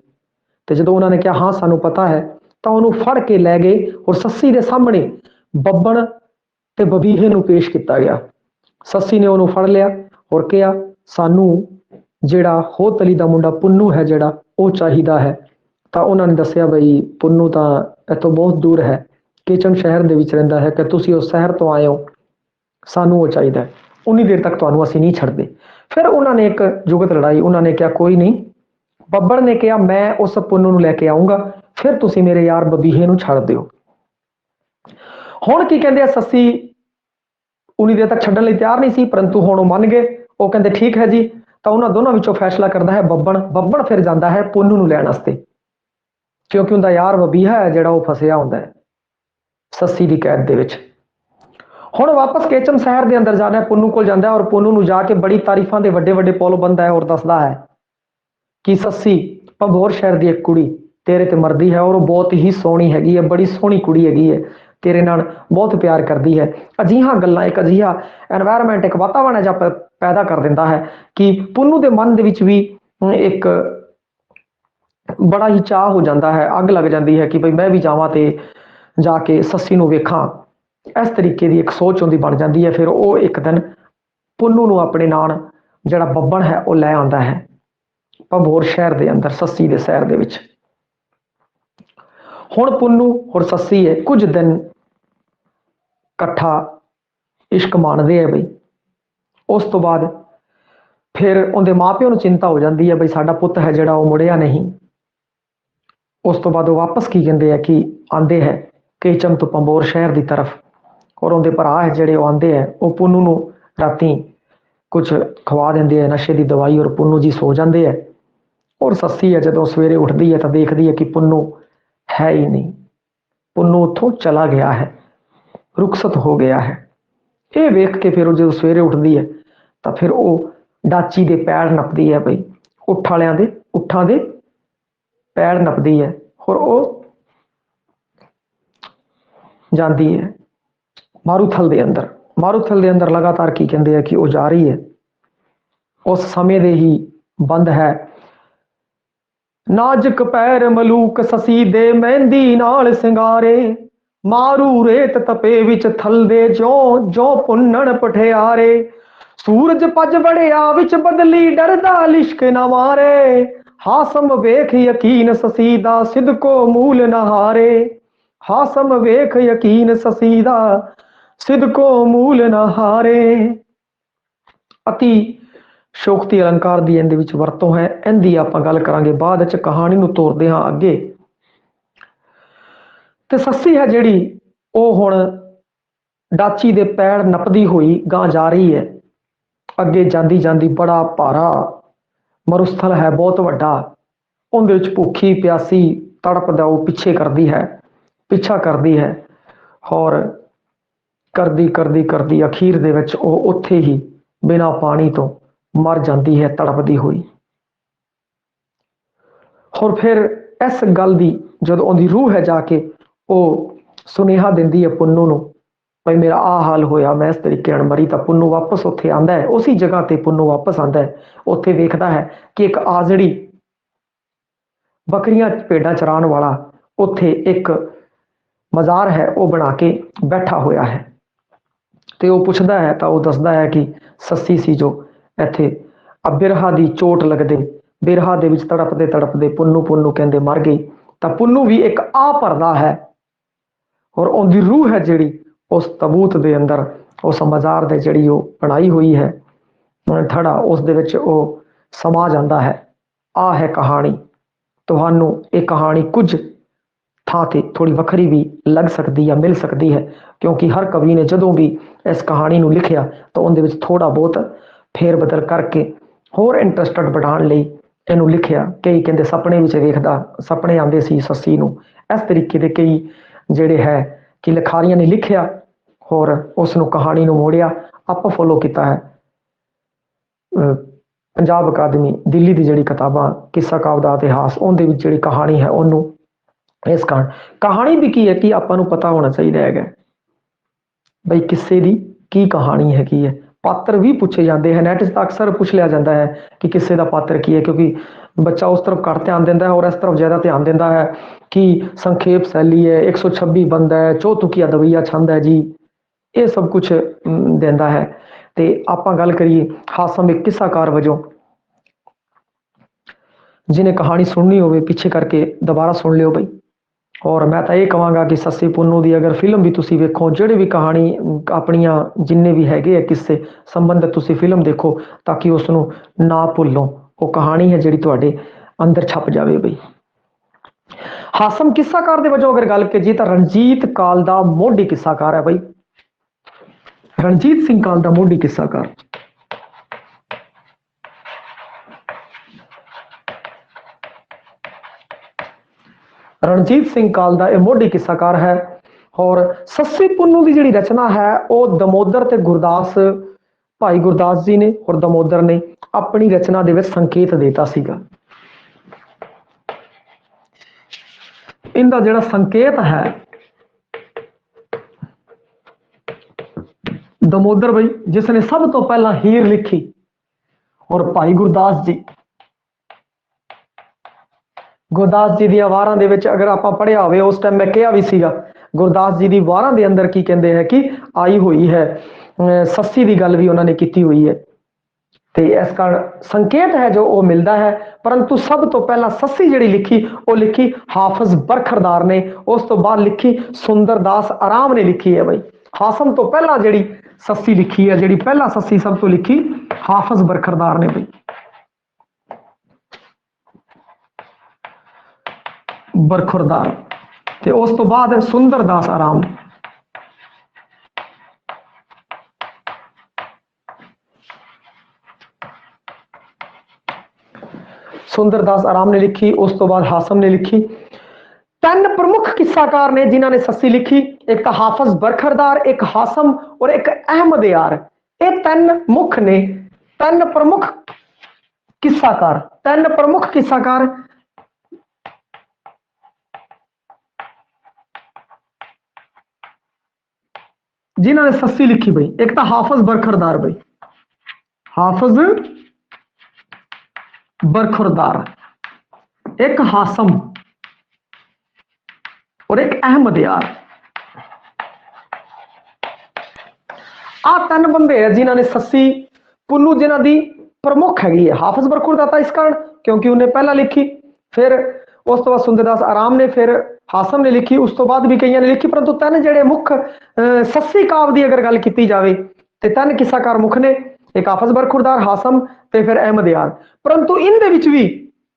ਤੇ ਜਦੋਂ ਉਹਨਾਂ ਨੇ ਕਿਹਾ ਹਾਂ ਸਾਨੂੰ ਪਤਾ ਹੈ, ਤਾਂ ਉਹਨੂੰ ਫੜ ਕੇ ਲੈ ਗਏ ਔਰ ਸੱਸੀ ਦੇ ਸਾਹਮਣੇ ਬੱਬਣ ਤੇ ਬਬੀਹੇ ਨੂੰ ਪੇਸ਼ ਕੀਤਾ ਗਿਆ। ਸੱਸੀ ਨੇ ਉਹਨੂੰ ਫੜ ਲਿਆ ਔਰ ਕਿਹਾ ਸਾਨੂੰ ਜਿਹੜਾ ਹੋਤ ਅਲੀ ਦਾ ਮੁੰਡਾ ਪੁੰਨੂ ਹੈ ਜਿਹੜਾ ਉਹ ਚਾਹੀਦਾ ਹੈ। ਤਾਂ ਉਹਨਾਂ ਨੇ ਦੱਸਿਆ ਬਈ ਪੁੰਨੂ ਤਾਂ ਇੱਥੋਂ ਬਹੁਤ ਦੂਰ ਹੈ, ਕੇਚਮ ਸ਼ਹਿਰ ਦੇ ਵਿੱਚ ਰਹਿੰਦਾ ਹੈ, ਕਿ ਤੁਸੀਂ ਉਸ ਸ਼ਹਿਰ ਤੋਂ ਆਏ ਹੋ, ਸਾਨੂੰ ਉਹ ਚਾਹੀਦਾ ਹੈ, ਉਨੀ ਦੇਰ ਤੱਕ ਤੁਹਾਨੂੰ ਅਸੀਂ ਨਹੀਂ ਛੱਡਦੇ। ਫਿਰ ਉਹਨਾਂ ਨੇ ਇੱਕ ਜੁਗਤ ਲੜਾਈ। ਉਹਨਾਂ ਨੇ ਕਿਹਾ ਕੋਈ ਨਹੀਂ, ਬੱਬਰ ਨੇ ਕਿਹਾ ਮੈਂ ਉਸ ਪੁੰਨੂ ਨੂੰ ਲੈ ਕੇ ਆਉਂਗਾ, ਫਿਰ ਤੁਸੀਂ ਮੇਰੇ ਯਾਰ ਬਬੀਹੇ ਨੂੰ ਛੱਡ ਦਿਓ। ਹੁਣ ਕੀ ਕਹਿੰਦੇ ਆ, ਸੱਸੀ ਉਨੀ ਦੇਰ ਤੱਕ ਛੱਡਣ ਲਈ ਤਿਆਰ ਨਹੀਂ ਸੀ, ਪਰੰਤੂ ਹੁਣ ਉਹ ਮੰਨ ਗਏ। ਉਹ ਕਹਿੰਦੇ ਠੀਕ ਹੈ ਜੀ। ਤਾਂ ਉਹਨਾਂ ਦੋਨਾਂ ਵਿੱਚੋਂ ਫੈਸਲਾ ਕਰਦਾ ਹੈ ਬੱਬਣ ਫਿਰ ਜਾਂਦਾ ਹੈ ਪੁੰਨੂ ਨੂੰ ਲੈਣ ਵਾਸਤੇ, ਕਿਉਂਕਿ ਉਹਦਾ ਯਾਰ ਬਬੀਹਾ ਹੈ ਜਿਹੜਾ ਉਹ ਫਸਿਆ ਹੁੰਦਾ ਹੈ ਸੱਸੀ ਦੀ ਕੈਦ ਦੇ ਵਿੱਚ। ਹੁਣ ਵਾਪਸ ਕੇਚਮ ਸ਼ਹਿਰ ਦੇ ਅੰਦਰ ਜਾਣਾ, ਪੁੰਨੂ ਕੋਲ ਜਾਂਦਾ ਔਰ ਪੁੰਨੂ ਨੂੰ ਜਾ ਕੇ ਬੜੀ ਤਾਰੀਫਾਂ ਦੇ ਵੱਡੇ ਵੱਡੇ ਪੁੱਲ ਬੰਦਾ ਹੈ ਔਰ ਦੱਸਦਾ ਹੈ ਕਿ ਸੱਸੀ ਭੰਬੋਰ ਸ਼ਹਿਰ ਦੀ ਇੱਕ ਕੁੜੀ ਤੇਰੇ ਤੇ ਮਰਦੀ ਹੈ ਔਰ ਉਹ ਬਹੁਤ ਹੀ ਸੋਹਣੀ ਹੈਗੀ ਹੈ, ਬੜੀ ਸੋਹਣੀ ਕੁੜੀ ਹੈਗੀ ਹੈ, ਤੇਰੇ ਨਾਲ ਬਹੁਤ ਪਿਆਰ ਕਰਦੀ ਹੈ। ਅਜਿਹੀਆਂ ਗੱਲਾਂ, ਇੱਕ ਅਜਿਹਾ ਐਨਵਾਇਰਨਮੈਂਟ, ਇੱਕ ਵਾਤਾਵਰਣ ਜਿਹਾ ਪੈਦਾ ਕਰ ਦਿੰਦਾ ਹੈ ਕਿ ਪੁੰਨੂ ਦੇ ਮਨ ਦੇ ਵਿੱਚ ਵੀ ਇੱਕ ਬੜਾ ਹੀ ਚਾਹ ਹੋ ਜਾਂਦਾ ਹੈ, ਅੱਗ ਲੱਗ ਜਾਂਦੀ ਹੈ ਕਿ ਭਈ ਮੈਂ ਵੀ ਜਾਵਾਂ ਤੇ ਜਾ ਕੇ ਸੱਸੀ ਨੂੰ ਵੇਖਾਂ। ਇਸ ਤਰੀਕੇ ਦੀ ਇੱਕ ਸੋਚ ਉਹਦੀ ਬਣ ਜਾਂਦੀ ਹੈ। ਫਿਰ ਉਹ ਇੱਕ ਦਿਨ ਪੁੰਨੂ ਨੂੰ ਆਪਣੇ ਨਾਲ ਜਿਹੜਾ ਬੱਬਣ ਹੈ ਉਹ ਲੈ ਆਉਂਦਾ ਹੈ ਭੰਬੋਰ ਸ਼ਹਿਰ ਦੇ ਅੰਦਰ, ਸੱਸੀ ਦੇ ਸ਼ਹਿਰ ਦੇ ਵਿੱਚ। ਹੁਣ ਪੁੰਨੂ ਔਰ ਸੱਸੀ ਹੈ ਕੁਝ ਦਿਨ ਇਕੱਠਾ ਇਸ਼ਕ ਮਾਣਦੇ ਹੈ ਬਈ। ਉਸ ਤੋਂ ਬਾਅਦ ਫਿਰ ਉਹਦੇ ਮਾਪਿਆਂ ਨੂੰ ਚਿੰਤਾ ਹੋ ਜਾਂਦੀ ਹੈ ਬਈ ਸਾਡਾ ਪੁੱਤ ਹੈ ਜਿਹੜਾ ਉਹ ਮੁੜਿਆ ਨਹੀਂ। ਉਸ ਤੋਂ ਬਾਅਦ ਉਹ ਵਾਪਸ ਕੀ ਕਹਿੰਦੇ ਆ ਕਿ ਆਉਂਦੇ ਹੈ ਕੇਚਮ ਤੋਂ ਭੰਬੋਰ ਸ਼ਹਿਰ ਦੀ ਤਰਫ, ਔਰ ਉਹਦੇ ਭਰਾ ਹੈ ਜਿਹੜੇ ਉਹ ਆਉਂਦੇ ਹੈ, ਉਹ ਪੁੰਨੂ ਨੂੰ ਰਾਤੀ ਕੁਝ ਖਵਾ ਦਿੰਦੇ ਹੈ ਨਸ਼ੇ ਦੀ ਦਵਾਈ, ਔਰ ਪੁੰਨੂ ਜੀ ਸੋ ਜਾਂਦੇ ਹੈ। ਔਰ ਸੱਸੀ ਹੈ ਜਦੋਂ ਸਵੇਰੇ ਉੱਠਦੀ ਹੈ ਤਾਂ ਦੇਖਦੀ ਹੈ ਕਿ ਪੁੰਨੂ ਹੈ ਹੀ ਨਹੀਂ, ਪੁੰਨੂ ਉੱਥੋਂ ਚਲਾ ਗਿਆ ਹੈ, ਰੁਖਸਤ ਹੋ ਗਿਆ ਹੈ। ਇਹ ਵੇਖ ਕੇ ਫਿਰ ਉਹ ਜਦੋਂ ਸਵੇਰੇ ਉੱਠਦੀ ਹੈ ਤਾਂ ਫਿਰ ਉਹ ਡਾਚੀ ਦੇ ਪੈਰ ਨੱਪਦੀ ਹੈ ਬਈ, ਊਠਾਂ ਦੇ ਪੈਰ ਨੱਪਦੀ ਹੈ, ਔਰ ਉਹ ਜਾਂਦੀ ਹੈ ਮਾਰੂਥਲ ਦੇ ਅੰਦਰ। ਮਾਰੂਥਲ ਦੇ ਅੰਦਰ ਲਗਾਤਾਰ ਕੀ ਕਹਿੰਦੇ ਆ ਕਿ ਉਹ ਜਾ ਰਹੀ ਹੈ। ਉਸ ਸਮੇਂ ਦੇ ਹੀ ਬੰਦ ਹੈ ਨਾਜ਼ੁਕ ਪੈਰ ਮਲੂਕ ਸੱਸੀ ਦੇ ਮਹਿੰਦੀ ਨਾਲ ਸਿੰਗਾਰੇ, ਮਾਰੂ ਰੇਤ ਤਪੇ ਵਿੱਚ ਥਲਦੇ ਜੋ ਪੁੰਨਣ ਪਠਿਆਰੇ, ਸੂਰਜ ਪੱਜ ਵੜਿਆ ਵਿੱਚ ਬਦਲੀ ਡਰਦਾ ਲਿਸ਼ਕ ਨਾ ਮਾਰੇ, ਹਾਸਮ ਵੇਖ ਯਕੀਨ ਸੱਸੀ ਦਾ ਸਿਦਕੋ ਮੂਲ ਨਾ ਹਾਰੇ, ਹਾਸਮ ਵੇਖ ਯਕੀਨ ਸੱਸੀ ਦਾ ਸਿਦਕੋ ਮੂਲ ਨਾ ਹਾਰੇ। ਅਤੀ ਸ਼ੋਕਤੀ ਅਲੰਕਾਰ ਦੀ ਇਹਦੇ ਵਿੱਚ ਵਰਤੋਂ ਹੈ, ਇਹਦੀ ਆਪਾਂ ਗੱਲ ਕਰਾਂਗੇ ਬਾਅਦ ਵਿੱਚ, ਕਹਾਣੀ ਨੂੰ ਤੋਰਦੇ ਹਾਂ ਅੱਗੇ। ਤੇ ਸੱਸੀ ਹੈ ਜਿਹੜੀ ਉਹ ਹੁਣ ਡਾਚੀ ਦੇ ਪੈਰ ਨੱਪਦੀ ਹੋਈ ਗਾਂ ਜਾ ਰਹੀ ਹੈ। ਅੱਗੇ ਜਾਂਦੀ ਜਾਂਦੀ ਬੜਾ ਭਾਰਾ ਮਰੂਸਥਲ ਹੈ ਬਹੁਤ ਵੱਡਾ, ਉਹਦੇ ਵਿੱਚ ਭੁੱਖੀ ਪਿਆਸੀ ਤੜਪਦਾ ਉਹ ਪਿੱਛੇ ਕਰਦੀ ਹੈ, ਪਿੱਛਾ ਕਰਦੀ ਹੈ, ਔਰ ਕਰਦੀ ਕਰਦੀ ਕਰਦੀ ਅਖੀਰ ਦੇ ਵਿੱਚ ਉਹ ਉੱਥੇ ਹੀ ਬਿਨਾਂ ਪਾਣੀ ਤੋਂ ਮਰ ਜਾਂਦੀ ਹੈ ਤੜਪਦੀ ਹੋਈ। ਹੋਰ ਫਿਰ ਇਸ ਗੱਲ ਦੀ ਜਦੋਂ ਉਹਦੀ ਰੂਹ ਹੈ ਜਾ ਕੇ ਉਹ ਸੁਨੇਹਾ ਦਿੰਦੀ ਹੈ ਪੁੰਨੂ ਨੂੰ ਭਾਈ ਮੇਰਾ ਆਹ ਹਾਲ ਹੋਇਆ, ਮੈਂ ਇਸ ਤਰੀਕੇ ਨਾਲ ਮਰੀ। ਤਾਂ ਪੁੰਨੂ ਵਾਪਸ ਉੱਥੇ ਆਉਂਦਾ ਹੈ, ਉਸੇ ਜਗ੍ਹਾ ਤੇ ਪੁੰਨੂ ਵਾਪਸ ਆਉਂਦਾ ਹੈ। ਉੱਥੇ ਵੇਖਦਾ ਹੈ ਕਿ ਇੱਕ ਆਜੜੀ ਬੱਕਰੀਆਂ ਭੇਡਾਂ ਚਰਾਉਣ ਵਾਲਾ ਉੱਥੇ ਇੱਕ ਮਜ਼ਾਰ ਹੈ ਉਹ ਬਣਾ ਕੇ ਬੈਠਾ ਹੋਇਆ ਹੈ। ਤੇ ਉਹ ਪੁੱਛਦਾ ਹੈ ਤਾਂ ਉਹ ਦੱਸਦਾ ਹੈ ਕਿ ਸੱਸੀ ਸੀ ਜੋ ਇੱਥੇ ਬਿਰਹਾ ਦੀ ਚੋਟ ਲੱਗਦੇ ਬਿਰਹਾ ਦੇ ਵਿੱਚ ਤੜਪਦੇ ਤੜਪਦੇ ਪੁੰਨੂ ਕਹਿੰਦੇ ਮਰ ਗਈ। ਤਾਂ ਪੁੰਨੂ ਵੀ ਇੱਕ ਆ ਭਰਦਾ ਹੈ ਔਰ ਉਹਦੀ ਰੂਹ ਹੈ ਜਿਹੜੀ ਉਸ ਤਬੂਤ ਦੇ ਅੰਦਰ उस मज़ार दे जिहड़ी वो बनाई हुई है थड़ा उस दे विच वो समा जाता है। आ है कहानी। तुहानू ये कहानी कुछ थां ते थोड़ी वखरी भी लग सकती है, मिल सकती है, क्योंकि हर कवि ने जदों भी इस कहानी नू लिखिया तो उहदे विच थोड़ा बहुत फेर बदल करके होर इंटरस्टेड बढ़ाने लई इहनू लिखिया। कई कहते सपने विच वेखदा, सपने आंदे सी सस्सी नू। इस तरीके के कई जिहड़े है कि लिखारियां ने लिखिया और उस नू कहानी नू मोड़िया। आपां फॉलो किया है पंजाब अकादमी दिल्ली की जिहड़ी किताबां किस्सा काव्य दा इतिहास उहदे विच जिहड़ी कहानी है उन्होंने इस कारण कहानी भी की है कि आपां नू पता होना चाहिए है बई किस्से की की कहानी हैगी है। पात्र भी पूछे जाते हैं, नैट से अक्सर पूछ लिया जाता है कि किस्से का पात्र की है, क्योंकि बच्चा उस तरफ घट ध्यान देता है और इस तरफ ज़्यादा ध्यान देता है कि संखेप शैली है, 126 बंद है, चौतुकिया दवैया छंद है जी, ये सब कुछ देता है। तो आप गल करिए हासम एक किस्साकार वजों जिन्हें कहानी सुननी हो पीछे करके दोबारा सुन लियो बई। और मैं तो ये कहांगा कि सस्सी पुन्नू की अगर फिल्म भी तुसी वेखो, जिहड़ी भी कहानी अपनियां जिन्ने भी हैगे है किस्से संबंधित तुसी फिल्म देखो ताकि उसनू ना भुल्लो। वो कहानी है जिहड़ी तुहाडे अंदर छप जावे बई। हासम किस्साकार दे वजों अगर गल की तो रणजीत काल दा मोढी किस्साकार है बई। रणजीत सिंह काल दा मोढी किस्साकार। रणजीत सिंह काल दा यह मोढी किस्साकार है। और सस्सी पुन्नू की जिहड़ी रचना है वह दमोदर ते गुरदास भाई गुरदास जी ने और दमोदर ने अपनी रचना दे विच संकेत देता सीगा। इनका जिहड़ा संकेत है दमोदर बई जिसने सब तो पहला हीर लिखी और भाई गुरदास जी दी वारां दे विच अगर आप पढ़िया होवे उस टाइम मैं कहा भी सीगा गुरदास जी दी वारां दे अंदर की कहते हैं कि आई हुई है सस्सी दी गल भी उन्होंने की हुई है। तो इस कारण संकेत है जो वो मिलता है, परंतु सब तो पहला सस्सी जिहड़ी लिखी वो लिखी हाफिज बरखरदार ने, उस तो बाद लिखी सुंदरदास आराम ने लिखी है बई। हासम तो पहला जिहड़ी सस्सी लिखी है, जिहड़ी पहला सस्सी सब तो लिखी हाफिज बरखरदार ने बई। बरखुरदार ते उस तो बाद सुंदरदास आराम। सुंदरदास आराम ने लिखी, उस तो बाद हासम ने लिखी। तीन प्रमुख किस्साकार ने जिन्होंने सस्सी लिखी, एक तो हाफिज बरखरदार, एक हासम और एक अहमद यार। ये तीन मुख ने, तीन प्रमुख किस्साकार, तीन प्रमुख किस्साकार जिन्होंने सस्सी लिखी बई। एक तो हाफिज बरखरदार बई, हाफिज बरखुरदार, एक हासम और एक अहमद यार। आ तीन बंदे है जिन्होंने सस्सी पुन्नू जिन्हों की प्रमुख हैगी है। हाफिज बरखुरदार इस कारण क्योंकि उन्हें पहला लिखी, फिर उस तो बाद सुंदरदास आराम ने, फिर हासम ने लिखी, उस तो बाद भी कई ने लिखी, परंतु तीन जिहड़े मुख सस्सी काव्य की अगर गल की जाए तो तीन किस्साकार मुख ने, एक हाफिज बरखुरदार, हासम ते फिर अहमद यार। परंतु इन दे विच भी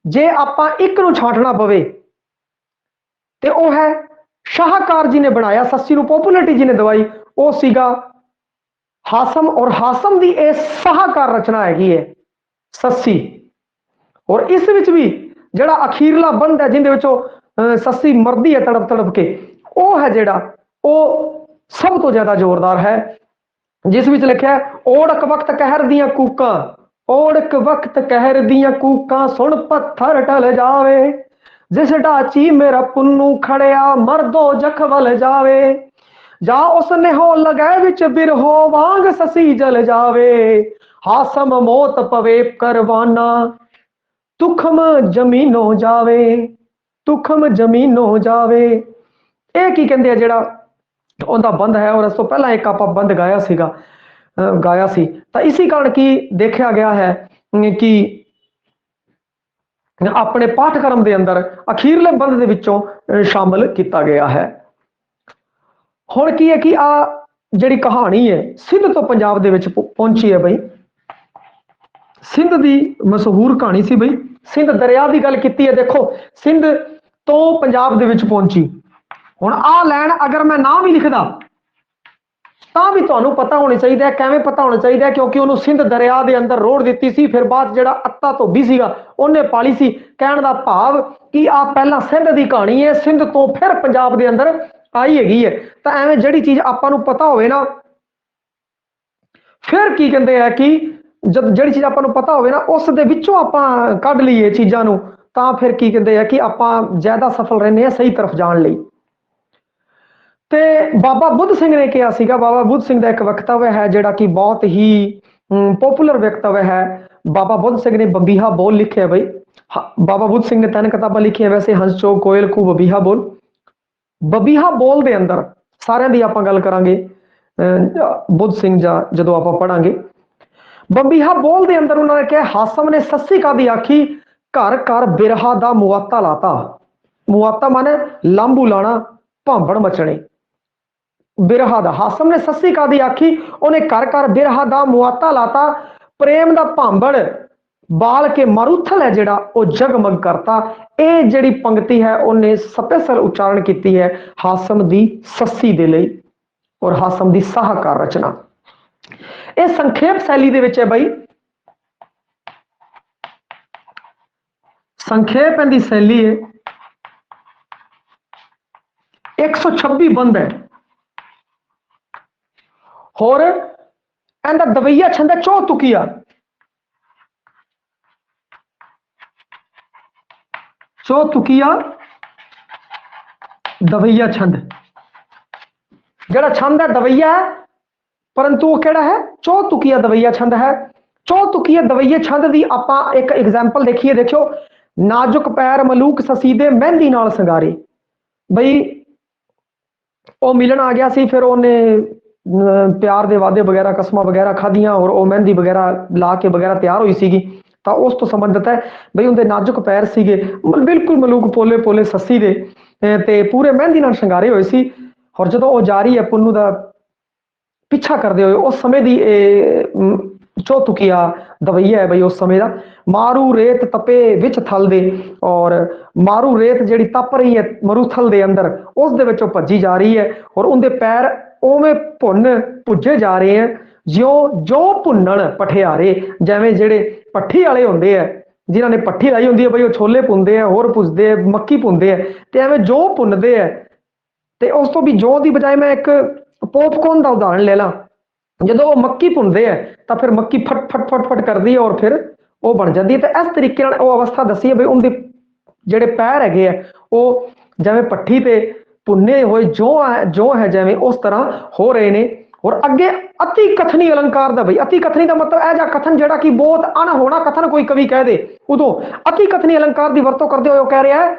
जे आपां एक नूं छांटना पवे तो वह है शाहकार जी ने बनाया, सस्सी नूं पॉपुलरिटी जी ने दवाई वो सीगा हासम। और हासम की यह शाहकार रचना हैगी है सस्सी। और इस विच भी जिहड़ा अखीरला बंद है जिंदे विचों सस्सी मरदी है तड़प तड़प के, वो है जिहड़ा वो सब तो ज्यादा जोरदार है, जिस विच लिखिया ओड़क वक्त कहर दियां कूकां, ओड़क वक्त कहर दियां कूकां सुन पत्थर टल जावे, जिस ढाची मेरा पुन्नू खड़िया मरदो जख वल जावे, जा उसने हो लगे विच बिरहो वांग ससी जल जावे, हासम मौत पवे करवाना तुखम जमीनो जावे, तुखम जमीनो जावे। एक ही कहते हैं जिहड़ा उनका बंद है। और इस तो पहला एक आप बंद गाया सीगा, गाया सी, तो इसी कारण की देखा गया है कि अपने पाठक्रम के अंदर अखीरले बंद के विचों शामिल किया गया है। हुण की है कि आ ਜਿਹੜੀ ਕਹਾਣੀ ਹੈ ਸਿੰਧ ਤੋਂ ਪੰਜਾਬ ਦੇ ਵਿੱਚ ਪਹੁੰਚੀ ਹੈ ਬਈ। ਸਿੰਧ ਦੀ ਮਸ਼ਹੂਰ ਕਹਾਣੀ ਸੀ ਬਈ, ਸਿੰਧ ਦਰਿਆ ਦੀ ਗੱਲ ਕੀਤੀ ਹੈ। ਦੇਖੋ ਸਿੰਧ ਤੋਂ ਪੰਜਾਬ ਦੇ ਵਿੱਚ ਪਹੁੰਚੀ। ਹੁਣ ਆਹ ਲੈਣ ਅਗਰ ਮੈਂ ਨਾ ਵੀ ਲਿਖਦਾ ਤਾਂ ਵੀ ਤੁਹਾਨੂੰ ਪਤਾ ਹੋਣਾ ਚਾਹੀਦਾ ਹੈ। ਕਿਵੇਂ ਪਤਾ ਹੋਣਾ ਚਾਹੀਦਾ ਹੈ? ਕਿਉਂਕਿ ਉਹਨੂੰ ਸਿੰਧ ਦਰਿਆ ਦੇ ਅੰਦਰ ਰੋੜ ਦਿੱਤੀ ਸੀ। ਫਿਰ ਬਾਅਦ ਜਿਹੜਾ ਅੱਤਾ ਧੋਬੀ ਸੀਗਾ ਉਹਨੇ ਪਾਲੀ ਸੀ। ਕਹਿਣ ਦਾ ਭਾਵ ਕਿ ਆ ਪਹਿਲਾਂ ਸਿੰਧ ਦੀ ਕਹਾਣੀ ਹੈ, ਸਿੰਧ ਤੋਂ ਫਿਰ ਪੰਜਾਬ ਦੇ ਅੰਦਰ ਆਈ ਹੈਗੀ ਹੈ। ਤਾਂ ਐਵੇਂ ਜਿਹੜੀ ਚੀਜ਼ ਆਪਾਂ ਨੂੰ ਪਤਾ ਹੋਵੇ ਨਾ, ਫਿਰ ਕੀ ਕਹਿੰਦੇ ਆ ਕਿ ਜਦ ਜਿਹੜੀ ਚੀਜ਼ ਆਪਾਂ ਨੂੰ ਪਤਾ ਹੋਵੇ ਨਾ ਉਸ ਦੇ ਵਿੱਚੋਂ ਆਪਾਂ ਕੱਢ ਲਈਏ ਚੀਜ਼ਾਂ ਨੂੰ, ਤਾਂ ਫਿਰ ਕੀ ਕਹਿੰਦੇ ਆ ਕਿ ਆਪਾਂ ਜ਼ਿਆਦਾ ਸਫਲ ਰਹਿੰਦੇ ਆ ਸਹੀ ਤਰਫ ਜਾਣ ਲਈ। ਤੇ ਬਾਬਾ ਬੁੱਧ ਸਿੰਘ ਨੇ ਕਿਹਾ ਸੀਗਾ, ਬਾਬਾ ਬੁੱਧ ਸਿੰਘ ਦਾ ਇੱਕ ਵਕਤਵ ਹੈ ਜਿਹੜਾ ਕਿ ਬਹੁਤ ਹੀ ਪੋਪੂਲਰ ਵਕਤਵ ਹੈ। ਬਾਬਾ ਬੁੱਧ ਸਿੰਘ ਨੇ ਬੰਬੀਹਾ ਬੋਲ ਲਿਖਿਆ ਬਈ। ਬਾਬਾ ਬੁੱਧ ਸਿੰਘ ਨੇ 3 ਕਿਤਾਬਾਂ ਲਿਖੀਆਂ ਵੈਸੇ, ਹੰਸ ਚੋ ਕੋਇਲ ਕੂ ਬੰਬੀਹਾ ਬੋਲ। ਬੰਬੀਹਾ ਬੋਲ ਦੇ ਅੰਦਰ ਸਾਰਿਆਂ ਦੀ ਆਪਾਂ ਗੱਲ ਕਰਾਂਗੇ ਬੁੱਧ ਸਿੰਘ ਜਾਂ ਜਦੋਂ ਆਪਾਂ ਪੜਾਂਗੇ। ਬੰਬੀਹਾ ਬੋਲ ਦੇ ਅੰਦਰ ਉਹਨਾਂ ਨੇ ਕਿਹਾ, ਹਾਸਮ ਨੇ ਸੱਸੀ ਕਾਦੀ ਆਖੀ, ਘਰ ਘਰ ਬਿਰਹਾ ਦਾ ਮੁਆਤਾ ਲਾਤਾ। ਮੁਆਤਾ ਮਾਨੇ ਲਾਂਬੂ ਲਾਣਾ, ਭਾਂਬੜ ਮਚਣੇ। ਬਿਰਹਾ ਦਾ, ਹਾਸਮ ਨੇ ਸੱਸੀ ਕਾਦੀ ਆਖੀ, ਉਹਨੇ ਘਰ ਘਰ ਬਿਰਹਾ ਦਾ ਮੁਆਤਾ ਲਾਤਾ। ਪ੍ਰੇਮ ਦਾ ਭਾਂਬੜ ਬਾਲ ਕੇ ਮਾਰੂਥਲ ਹੈ ਜਿਹੜਾ ਉਹ ਜਗਮਗ ਕਰਤਾ। ਇਹ ਜਿਹੜੀ ਪੰਕਤੀ ਹੈ ਉਹਨੇ ਸਪੈਸ਼ਲ ਉਚਾਰਨ ਕੀਤੀ ਹੈ ਹਾਸਮ ਦੀ ਸੱਸੀ ਦੇ ਲਈ ਔਰ ਹਾਸਮ ਦੀ ਸਾਹਕਾਰ ਰਚਨਾ। ਇਹ ਸੰਖੇਪ ਸ਼ੈਲੀ ਦੇ ਵਿੱਚ ਹੈ ਬਈ। ਸੰਖੇਪ ਦੀ ਸ਼ੈਲੀ ਹੈ। 126 ਬੰਦ ਹੈ। ਹੋਰ ਇਹਦਾ ਦਵਈਆ ਛੰਦ ਹੈ ਚੌਤੁਕੀਆ। ਚੌਤੁਕੀਆ ਦਵਈਆ ਛੰਦ, ਜਿਹੜਾ ਛੰਦ ਹੈ ਦਵਈਆ ਹੈ ਪਰੰਤੂ ਉਹ ਕਿਹੜਾ ਹੈ? ਚੌਤੁਕੀਆ ਦਵਈਆ ਛੰਦ ਹੈ। ਚੌਤੁਕੀਆ ਦਵਈਏ ਛੰਦ ਦੀ ਆਪਾਂ ਇੱਕ ਐਗਜ਼ਾਮਪਲ ਦੇਖੀਏ। ਦੇਖਿਓ, ਨਾਜ਼ੁਕ ਪੈਰ ਮਲੂਕ ਸਸੀ ਦੇ ਮਹਿੰਦੀ ਨਾਲ ਸੰਗਾਰੇ। ਬਈ ਉਹ ਮਿਲਣ ਆ ਗਿਆ ਸੀ, ਫਿਰ ਉਹਨੇ ਪਿਆਰ ਦੇ ਵਾਅਦੇ ਵਗੈਰਾ ਕਸਮਾਂ ਵਗੈਰਾ ਖਾਧੀਆਂ ਔਰ ਉਹ ਮਹਿੰਦੀ ਵਗੈਰਾ ਲਾ ਕੇ ਵਗੈਰਾ ਤਿਆਰ ਹੋਈ ਸੀਗੀ। ਤਾਂ ਉਸ ਤੋਂ ਸੰਬੰਧਿਤ ਹੈ ਬਈ ਉਹਦੇ ਨਾਜ਼ੁਕ ਪੈਰ ਸੀਗੇ ਬਿਲਕੁਲ ਮਲੂਕ ਪੋਲੇ ਪੋਲੇ ਸੱਸੀ ਦੇ, ਤੇ ਪੂਰੇ ਮਹਿੰਦੀ ਨਾਲ ਸ਼ਿੰਗਾਰੇ ਹੋਏ ਸੀ। ਔਰ ਜਦੋਂ ਉਹ ਜਾ ਰਹੀ ਹੈ ਪੁੰਨੂ ਦਾ ਪਿੱਛਾ ਕਰਦੇ ਹੋਏ, ਉਸ ਸਮੇਂ ਦੀ ਚੌਤੁਕੀਆ ਦਵਈਆ ਹੈ ਬਈ ਉਸ ਸਮੇਂ ਦਾ। ਮਾਰੂ ਰੇਤ ਤਪੇ ਵਿੱਚ ਥਲ ਦੇ, ਔਰ ਮਾਰੂ ਰੇਤ ਜਿਹੜੀ ਤਪ ਰਹੀ ਹੈ ਮਰੂਥਲ ਦੇ ਅੰਦਰ, ਉਸ ਦੇ ਵਿੱਚੋਂ ਭੱਜੀ ਜਾ ਰਹੀ ਹੈ ਔਰ ਉਹਦੇ ਪੈਰ ਉਵੇਂ ਭੁੱਜੇ ਜਾ ਰਹੇ ਹੈ ਜੋ ਭੁੰਨਣ ਪਠਿਆਰੇ। ਜਿਵੇਂ ਜਿਹੜੇ ਪੱਠੀ ਵਾਲੇ ਹੁੰਦੇ ਆ ਜਿਨ੍ਹਾਂ ਨੇ ਪੱਠੀ ਲਾਈ ਹੁੰਦੀ ਹੈ ਬਈ ਉਹ ਛੋਲੇ ਭੁੰਨਦੇ ਆ, ਹੋਰ ਭੁੱਜਦੇ ਮੱਕੀ ਭੁੰਨਦੇ ਆ, ਤੇ ਐਵੇਂ ਜੋ ਭੁੰਨਦੇ ਆ। ਤੇ ਉਸ ਤੋਂ ਵੀ ਜੋ ਦੀ ਬਜਾਏ ਮੈਂ ਇੱਕ ਪੋਪਕੌਰਨ ਦਾ ਉਦਾਹਰਣ ਲੈ ਲਾਂ। ਜਦੋਂ ਉਹ ਮੱਕੀ ਭੁੰਨਦੇ ਆ ਤਾਂ ਫਿਰ ਮੱਕੀ ਫਟ ਫਟ ਫਟ ਫਟ ਕਰਦੀ ਹੈ ਔਰ ਫਿਰ ਉਹ ਬਣ ਜਾਂਦੀ ਹੈ। ਤੇ ਇਸ ਤਰੀਕੇ ਨਾਲ ਉਹ ਅਵਸਥਾ ਦੱਸੀ ਹੈ ਬਈ ਉਹਦੇ ਜਿਹੜੇ ਪੈਰ ਹੈਗੇ ਆ ਉਹ ਜਿਵੇਂ ਪੱਠੀ ਤੇ ਭੁੰਨੇ ਹੋਏ ਜੋ ਹੈ ਜਿਵੇਂ ਉਸ ਤਰ੍ਹਾਂ ਹੋ ਰਹੇ ਨੇ। ਔਰ ਅੱਗੇ ਅਤੀ ਕਥਨੀ ਅਲੰਕਾਰ ਦਾ ਬਈ, ਅਤੀ ਕਥਨੀ ਦਾ ਮਤਲਬ ਇਹ ਜਿਹਾ ਕਥਨ ਜਿਹੜਾ ਕਿ ਬਹੁਤ ਅਣਹੋਣਾ ਕਥਨ ਕੋਈ ਕਵੀ ਕਹਿ ਦੇ, ਉਦੋਂ ਅਤੀ ਕਥਨੀ ਅਲੰਕਾਰ ਦੀ ਵਰਤੋਂ ਕਰਦੇ ਹੋਏ ਉਹ ਕਹਿ ਰਿਹਾ ਹੈ,